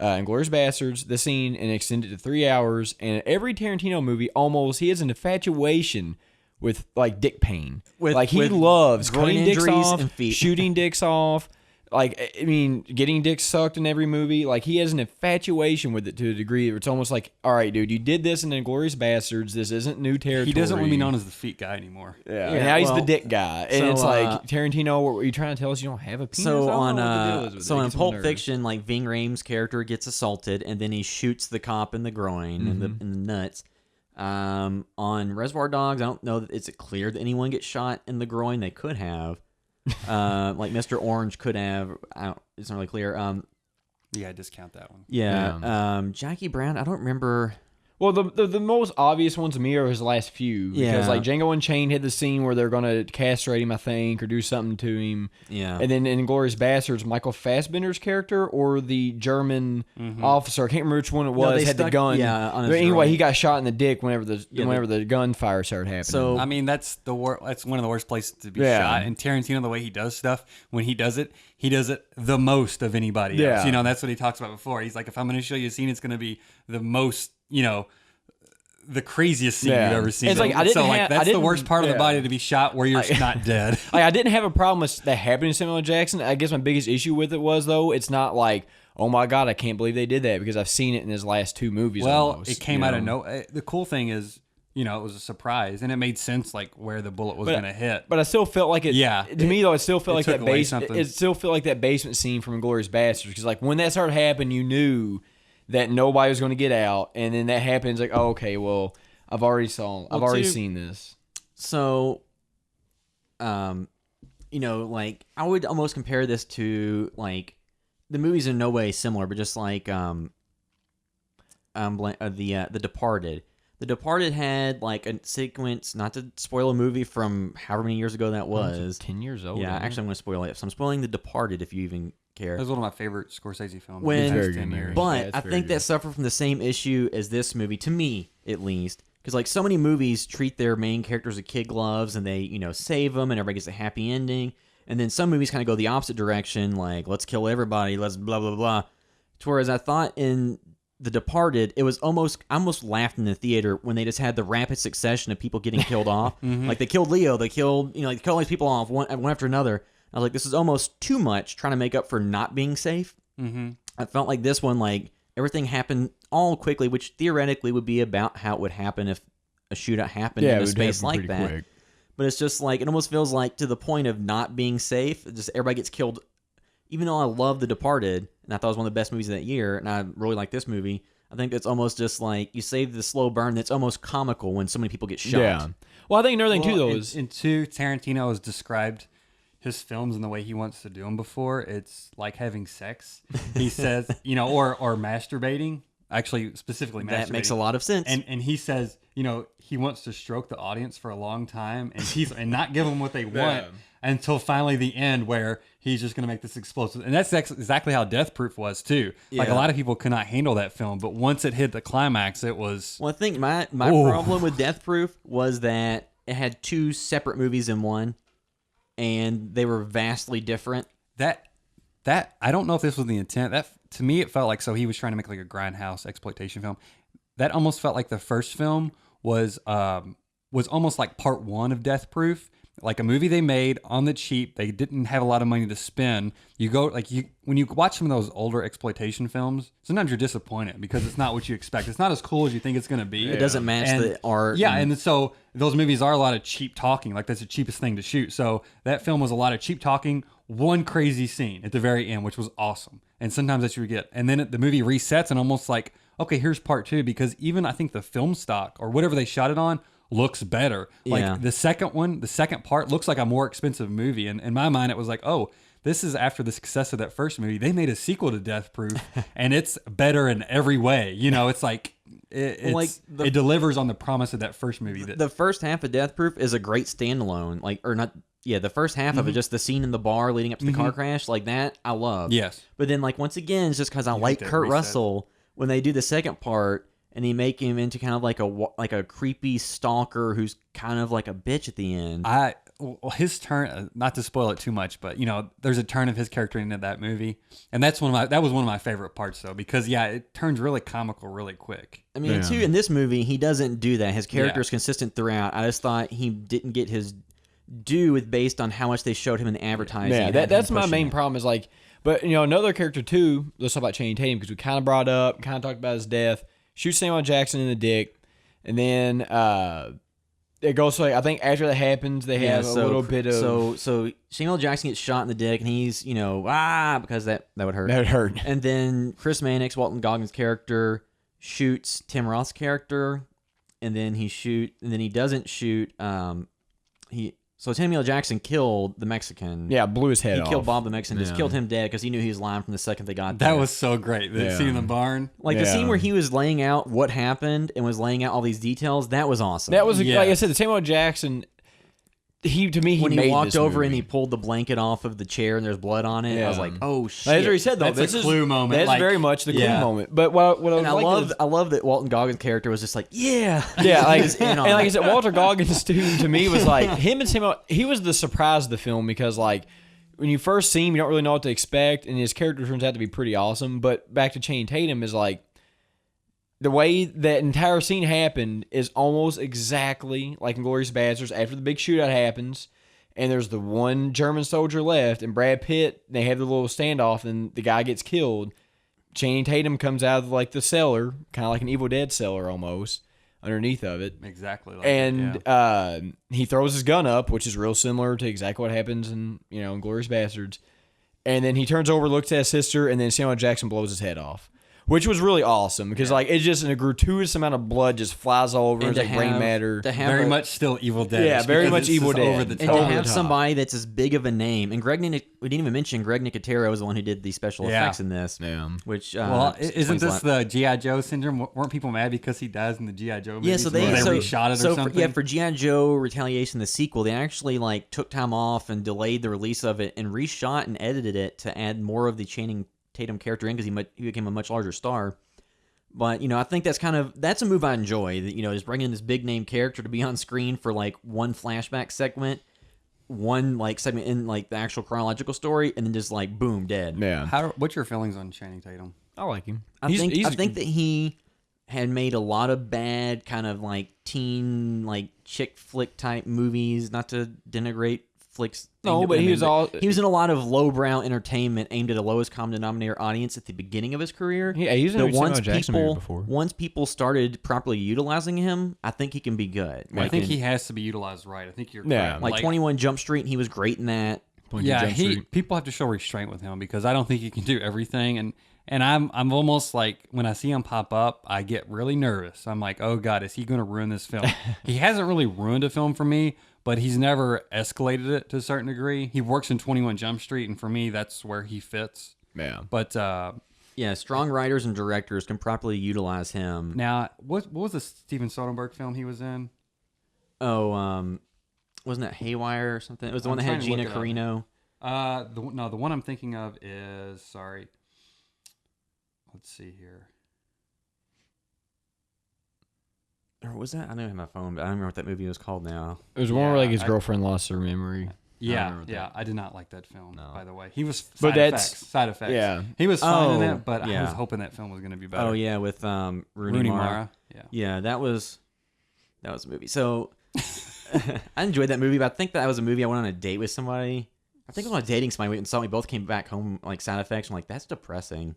Inglourious Bastards, the scene, and extended it to 3 hours. And every Tarantino movie, almost, he has an infatuation with like dick pain. He loves cutting dicks off, and feet. shooting dicks off. Like, I mean, getting dick sucked in every movie. Like, he has an infatuation with it to a degree where it's almost like, all right, dude, you did this in Inglourious Bastards. This isn't new territory. He doesn't want to be known as the feet guy anymore. Yeah, and now he's the dick guy. And it's like, Tarantino, what are you trying to tell us? You don't have a penis? So in Pulp Fiction, like, Ving Rhames' character gets assaulted, and then he shoots the cop in the groin and in the nuts. On Reservoir Dogs, I don't know that it's clear that anyone gets shot in the groin. They could have. Like Mr. Orange could have. It's not really clear. Yeah, I discount that one. Yeah. Jackie Brown, I don't remember. Well, the most obvious ones to me are his last few. Because, like, Django Unchained had the scene where they're going to castrate him, I think, or do something to him. Yeah. And then in Inglourious Bastards, Michael Fassbender's character or the German officer, I can't remember which one it was, had the gun. Yeah, on his anyway, drone. he got shot in the dick whenever the gunfire started happening. So, I mean, that's that's one of the worst places to be shot. And Tarantino, the way he does stuff, when he does it the most of anybody else. That's what he talks about before. He's like, if I'm going to show you a scene, it's going to be the most, the craziest scene you've ever seen. It's like, that's the worst part of the body to be shot where you're not dead. Like, I didn't have a problem with that happening to Samuel Jackson. I guess my biggest issue with it was, though, it's not like, oh my God, I can't believe they did that, because I've seen it in his last two movies. Well, almost, it came out of nowhere. The cool thing is, it was a surprise, and it made sense, like, where the bullet was going to hit. But I still felt like it. Yeah. To me, though, it still felt like that basement. It still felt like that basement scene from Inglourious Bastards, because, like, when that started happening, you knew that nobody was going to get out, and then that happens, like, oh, okay, well, I've already seen this. So, like, I would almost compare this to, like, the movie's in no way similar, but just like The Departed. The Departed had like a sequence, not to spoil a movie from however many years ago that was. 10 years old. Yeah, actually I'm going to spoil it. So I'm spoiling The Departed if you even care. That was one of my favorite Scorsese films. But I think that suffered from the same issue as this movie, to me at least. Because like so many movies treat their main characters as kid gloves and they, save them and everybody gets a happy ending. And then some movies kind of go the opposite direction, like let's kill everybody, let's blah, blah, blah. To whereas I thought in The Departed, it was I almost laughed in the theater when they just had the rapid succession of people getting killed off. Like they killed Leo, they killed, they killed all these people off one after another. I was like, this is almost too much trying to make up for not being safe. I felt like this one, like everything happened all quickly, which theoretically would be about how it would happen if a shootout happened in a space like that. Quick. But it's just like, it almost feels like to the point of not being safe, just everybody gets killed. Even though I love The Departed, and I thought it was one of the best movies of that year, and I really like this movie, I think it's almost just like you save the slow burn. That's almost comical when so many people get shot. Yeah. Well, I think another thing too, though, is in two, Tarantino has described his films and the way he wants to do them before. It's like having sex. He says, or masturbating. Actually, specifically masturbating. That makes a lot of sense. And he says, he wants to stroke the audience for a long time and not give them what they want until finally the end where he's just going to make this explosive. And that's exactly how Death Proof was too. Like a lot of people could not handle that film, but once it hit the climax, it was... Well, I think my problem with Death Proof was that it had two separate movies in one, and they were vastly different. That I don't know if this was the intent. That to me, it felt like he was trying to make like a grindhouse exploitation film. That almost felt like the first film was almost like part one of Death Proof, like a movie they made on the cheap. They didn't have a lot of money to spend. When you watch some of those older exploitation films, sometimes you're disappointed because it's not what you expect. It's not as cool as you think it's going to be. It doesn't match the art. Yeah, and so those movies are a lot of cheap talking. Like that's the cheapest thing to shoot. So that film was a lot of cheap talking. One crazy scene at the very end, which was awesome. And sometimes that's what you get. And then the movie resets and almost like, okay, here's part two, because even I think the film stock or whatever they shot it on looks better. Like the second part looks like a more expensive movie. And in my mind, it was like, oh, this is after the success of that first movie. They made a sequel to Death Proof and it's better in every way. It's like, it delivers on the promise of that first movie. The first half of Death Proof is a great standalone, the first half of it, just the scene in the bar leading up to the car crash, like that, I love. Yes. But then, once again, it's just because I like Kurt Russell, when they do the second part and they make him into kind of like a creepy stalker who's kind of like a bitch at the end. His turn, not to spoil it too much, but there's a turn of his character into that movie, and that was one of my favorite parts though, because it turns really comical really quick. I mean, too, in this movie, he doesn't do that. His character is consistent throughout. I just thought he didn't get his due based on how much they showed him in the advertising. Yeah, that's my main problem is but another character too, let's talk about Channing Tatum, because we kind of talked about his death, shoots Samuel Jackson in the dick, and then it goes I think after that happens, they have a little bit of... So Samuel Jackson gets shot in the dick, and he's, because that would hurt. That would hurt. And then Chris Mannix, Walton Goggins' character, shoots Tim Roth's character, and then he doesn't shoot... So Samuel Jackson killed the Mexican. Yeah, blew his head off. He killed Bob the Mexican, just killed him dead because he knew he was lying from the second they got there. That was so great. The scene in the barn. The scene where he was laying out what happened and was laying out all these details, that was awesome. That was, like I said, the Samuel Jackson... When he walked over and he pulled the blanket off of the chair and there's blood on it, I was like, oh shit. That's what he said, though. That's a clue moment. That's very much the clue moment. But what I love that Walton Goggins' character was just like, and like I said, Walter Goggins to me was like him and Samuel. He was the surprise of the film because when you first see him, you don't really know what to expect, and his character turns out to be pretty awesome. But back to Channing Tatum is the way that entire scene happened is almost exactly like in Glorious Bastards. After the big shootout happens, and there's the one German soldier left, and Brad Pitt, they have the little standoff, and the guy gets killed. Channing Tatum comes out of the cellar, kind of like an Evil Dead cellar almost, underneath of it. Exactly. He throws his gun up, which is real similar to exactly what happens in Glorious Bastards. And then he turns over, looks at his sister, and then Samuel Jackson blows his head off. Which was really awesome because it's just a gratuitous amount of blood just flies all over. It's like brain matter. Very much still Evil Dead. Yeah, very much Evil Dead. Over the top. And to have somebody that's as big of a name, and we didn't even mention Greg Nicotero was the one who did the special effects in this. Yeah. Which isn't this the G.I. Joe syndrome? Weren't people mad because he dies in the G.I. Joe movie? Yeah, so they reshot it or something. For G.I. Joe Retaliation, the sequel, they actually took time off and delayed the release of it and reshot and edited it to add more of the Channing Tatum character in because he became a much larger star. But, I think that's a move I enjoy. That, just bringing in this big name character to be on screen for one flashback segment, one segment in the actual chronological story, and then just boom, dead. Yeah. What's your feelings on Channing Tatum? I like him. I think that he had made a lot of bad kind of teen chick flick type movies. Not to denigrate flicks. No, but he was in a lot of lowbrow entertainment aimed at a lowest common denominator audience at the beginning of his career. Yeah, he was in a Samuel Jackson movie before. Once people started properly utilizing him, I think he can be good. I think he has to be utilized right. I think you're right. 21 Jump Street, he was great in that. People have to show restraint with him because I don't think he can do everything. And I'm almost like, when I see him pop up, I get really nervous. I'm like, oh God, is he going to ruin this film? He hasn't really ruined a film for me, but he's never escalated it to a certain degree. He works in 21 Jump Street, and for me, that's where he fits. Yeah. But yeah, strong writers and directors can properly utilize him. now, what was the Steven Soderbergh film he was in? Oh, wasn't it Haywire or something? It was the one that had Gina Carino. The one I'm thinking of is, sorry. Let's see here. Or was that? I don't have my phone, but I don't remember what that movie was called now. It was one where like his girlfriend lost her memory. Yeah. I did not like that film, by the way. He was But side effects. Yeah. He was fine in it, but I yeah. was hoping that film was going to be better. Oh yeah, with Rooney Mara. Yeah, that was a movie. So I enjoyed that movie, but I think that was a movie I went on a date with somebody. I think I was on dating somebody and saw we both came back home like side effects. I'm like, that's depressing.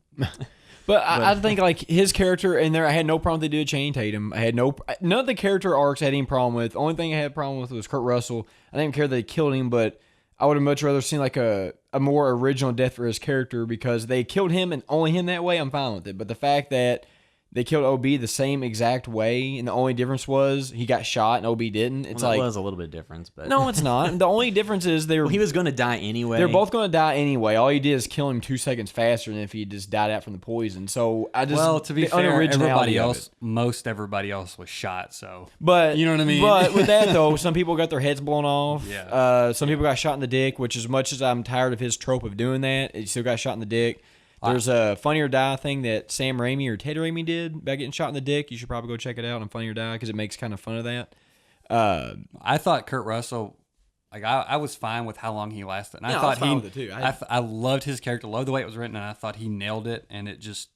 But I think like his character in there, I had no problem with the dude Channing Tatum. I had none of the character arcs I had any problem with. The only thing I had a problem with was Kurt Russell. I didn't care that they killed him, but I would have much rather seen like a more original death for his character because they killed him and only him that way. I'm fine with it. But the fact that they killed OB the same exact way, and the only difference was he got shot and OB didn't. It's Well, like that was a little bit different, but no, it's not. The only difference is he was going to die anyway. They're both going to die anyway. All you did is kill him 2 seconds faster than if he just died out from the poison. So I just Well, to be fair, most everybody else was shot. So, but you know what I mean. But with that though, some people got their heads blown off. Yeah. Some people got shot in the dick. Which, as much as I'm tired of his trope of doing that, he still got shot in the dick. There's a Funny or Die thing that Sam Raimi or Ted Raimi did about getting shot in the dick. You should probably go check it out on Funny or Die because it makes kind of fun of that. I thought Kurt Russell, like I was fine with how long he lasted. And Yeah, I I thought was fine with it, too. I loved his character, loved the way it was written, and I thought he nailed it. And it just,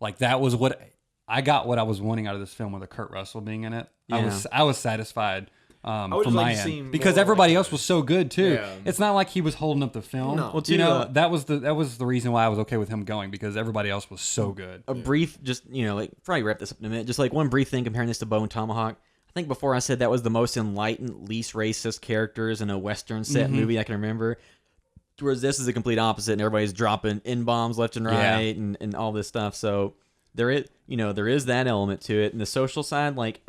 like, that was what I got what I was wanting out of this film with a Kurt Russell being in it. Yeah. I was satisfied. From would my like to see end, more because everybody like else was so good too. Yeah. It's not like he was holding up the film. No. Well, You know, that was the reason why I was okay with him going, because everybody else was so good. a brief, just like probably wrap this up in a minute. Just like one brief thing comparing this to Bone Tomahawk. I think before I said that was the most enlightened, least racist characters in a Western set movie I can remember. Whereas this is the complete opposite, and everybody's dropping N-bombs left and right, and all this stuff. So there is that element to it, and the social side, like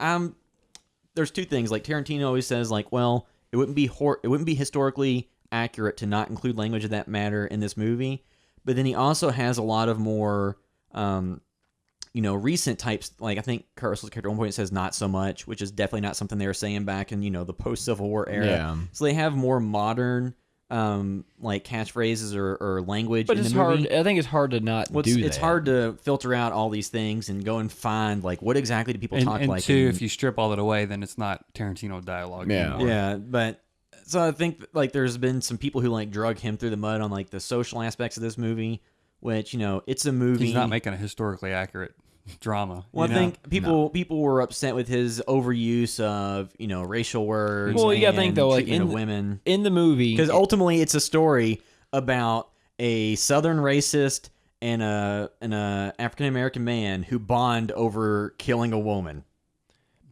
there's two things. Like Tarantino always says, like, well, it wouldn't be historically accurate to not include language of that matter in this movie. But then he also has a lot of more, recent types. Like I think Kurt Russell's character at one point says "not so much," which is definitely not something they were saying back in the post Civil War era. Yeah. So they have more modern, like catchphrases or language. But in it's the movie. hard. I think it's hard to not do that. It's hard to filter out all these things and go and find like what exactly do people talk And like. two, if you strip all that away, then it's not Tarantino dialogue anymore. Yeah, but so I think like there's been some people who like drug him through the mud on like the social aspects of this movie, which it's a movie. He's not making a historically accurate drama. Well, I think people were upset with his overuse of racial words. Well, you gotta think though, like treatment of women in the movie, because ultimately it's a story about a Southern racist and a African American man who bond over killing a woman.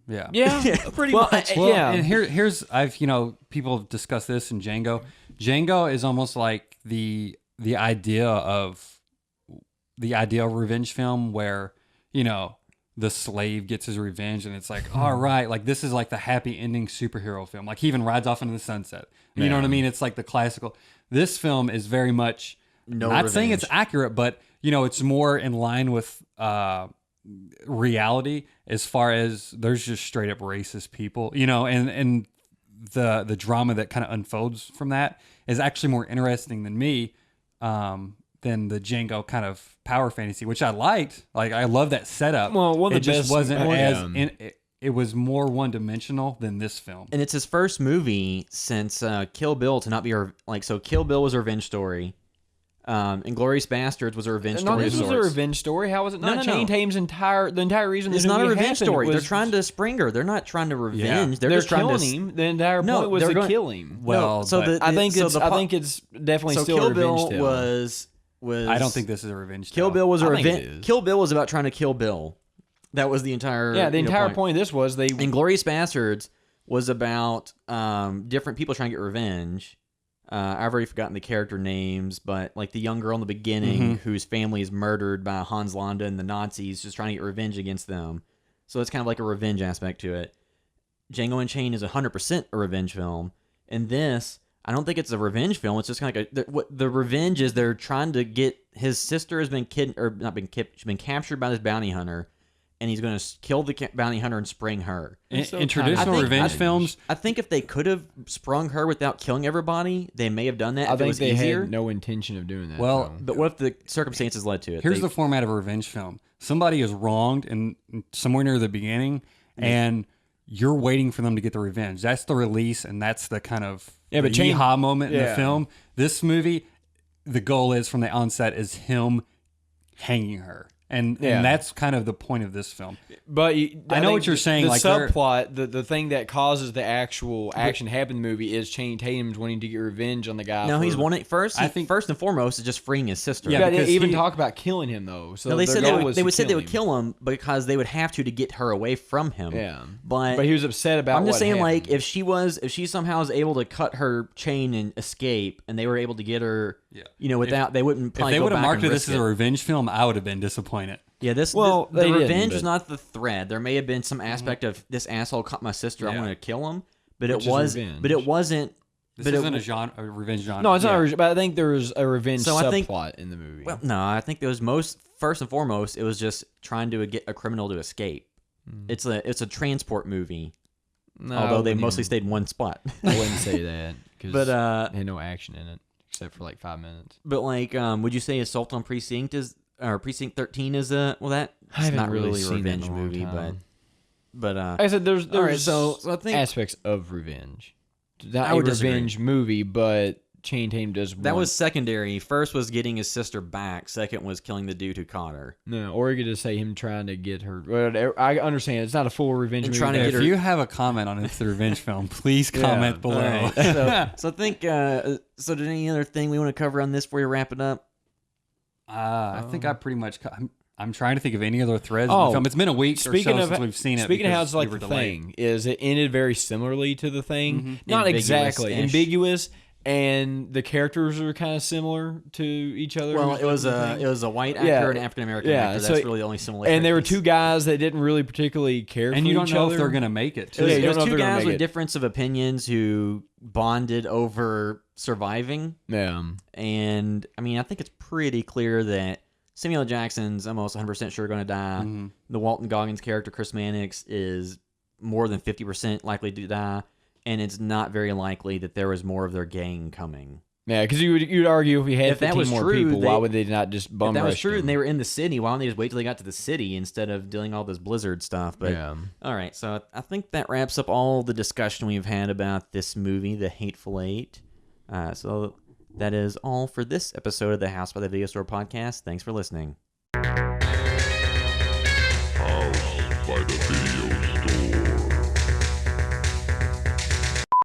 Yeah. yeah, Pretty well, much. Well, yeah. and here's people have discussed this in Django. Django is almost like the idea of revenge film where the slave gets his revenge, and it's like, all right, like this is like the happy ending superhero film. Like he even rides off into the sunset. You know what I mean? It's like the classical. This film is very much not saying it's accurate, but it's more in line with reality as far as there's just straight up racist people, and the drama that kind of unfolds from that is actually more interesting than me. Than the Django kind of power fantasy, which I liked. Like I love that setup. Well, one of it the just best, wasn't as it was more one dimensional than this film. And it's his first movie since Kill Bill to not be so Kill Bill was a revenge story. Inglourious Bastards was a revenge story. This was a revenge story. How was it not? No. Channing Tatum's the entire reason It's this not a movie revenge happened story. was- They're trying to Springer. They're not trying to revenge. Yeah. They're just trying killing to him. The entire point was to kill him. Well, so but I think it's definitely still Kill a revenge Bill tale. was. I don't think this is a revenge. Kill tale. Bill was a I think it revenge. is. Kill Bill was about trying to kill Bill. That was the entire. the entire point of this was they. Inglourious Bastards was about different people trying to get revenge. I've already forgotten the character names, but like the young girl in the beginning whose family is murdered by Hans Landa and the Nazis, just trying to get revenge against them. So it's kind of like a revenge aspect to it. Django Unchained is 100% a revenge film, and this, I don't think it's a revenge film. It's just kind of like what the revenge is. They're trying to get his sister has been she's been captured by this bounty hunter, and he's going to kill the bounty hunter and spring her. In traditional revenge films, I think if they could have sprung her without killing everybody, they may have done that. I think they easier. had no intention of doing that. Well, But what if the circumstances led to it? here's the format of a revenge film. Somebody is wronged in somewhere near the beginning, and you're waiting for them to get the revenge. That's the release, and that's the kind of yeehaw moment in the film. This movie, the goal is from the onset is him hanging her. And that's kind of the point of this film. But I know what you're saying. The like subplot, the thing that causes the actual action to happen in the movie is Channing Tatum's wanting to get revenge on the guy. No, he's wanting first. I think first and foremost is just freeing his sister. Yeah, because they even talk about killing him though. So no, they said they would him. kill him because they would have to get her away from him. Yeah, but he was upset about. I'm just saying, happened. like, if she somehow is able to cut her chain and escape, and they were able to get her, without they wouldn't. if Probably they would have marketed this as a revenge film, I would have been disappointed. Yeah, the they revenge didn't, was but- not the thread. There may have been some aspect of this asshole caught my sister. I Yeah. want to kill him, but Which it was, is revenge. but it wasn't. This but isn't it, a revenge genre. No, it's not. But I think there was a revenge So I think- subplot in the movie. Well, no, I think it was first and foremost, it was just trying to get a criminal to escape. It's a transport movie, no, although they I mostly stayed in one spot. wouldn't say that because But they had no action in it except for like 5 minutes. but like, would you say Assault on Precinct or Precinct 13 is that's I haven't not really really a seen that in revenge a long movie, time. but Like I said, there's all right, so I think aspects of revenge. Not I a would disagree. revenge movie, but Channing Tatum does. that want- was secondary. First was getting his sister back. Second was killing the dude who caught her. no, or you could just say him trying to get her. Well, I understand it's not a full revenge And movie. trying to but get If her- you have a comment on it's the revenge film, please comment below. All right. So I think so. Did any other thing we want to cover on this before you wrap it up? I think I pretty much. I'm trying to think of any other threads in Oh, the film. It's been a week or so since we've seen it. Speaking of how because it's like we the were delayed. thing, is it ended very similarly to the thing. Not exactly Ambiguous-ish. ambiguous, and the characters are kind of similar to each other. Well, it was a white actor Yeah. and an African American Yeah, actor. so- That's really the only similarity. and there were two guys that didn't really particularly care for And you don't each know other. if they're going to make it. It Too. was, Yeah, you it don't was know if two they're gonna guys make with it. difference of opinions who bonded over surviving. Yeah. And I mean, I think it's pretty clear that Samuel L. Jackson's almost 100% sure going to die. The Walton Goggins character, Chris Mannix, is more than 50% likely to die. And it's not very likely that there was more of their gang coming. Yeah, because you'd argue if we had If that 15 was more true, people, they- why would they not just bum If that was rush true them? and they were in the city, why don't they just wait till they got to the city instead of dealing all this blizzard stuff? But Yeah. all right, so I think that wraps up all the discussion we've had about this movie, The Hateful Eight. So that is all for this episode of the House by the Video Store podcast. Thanks for listening. House by the Video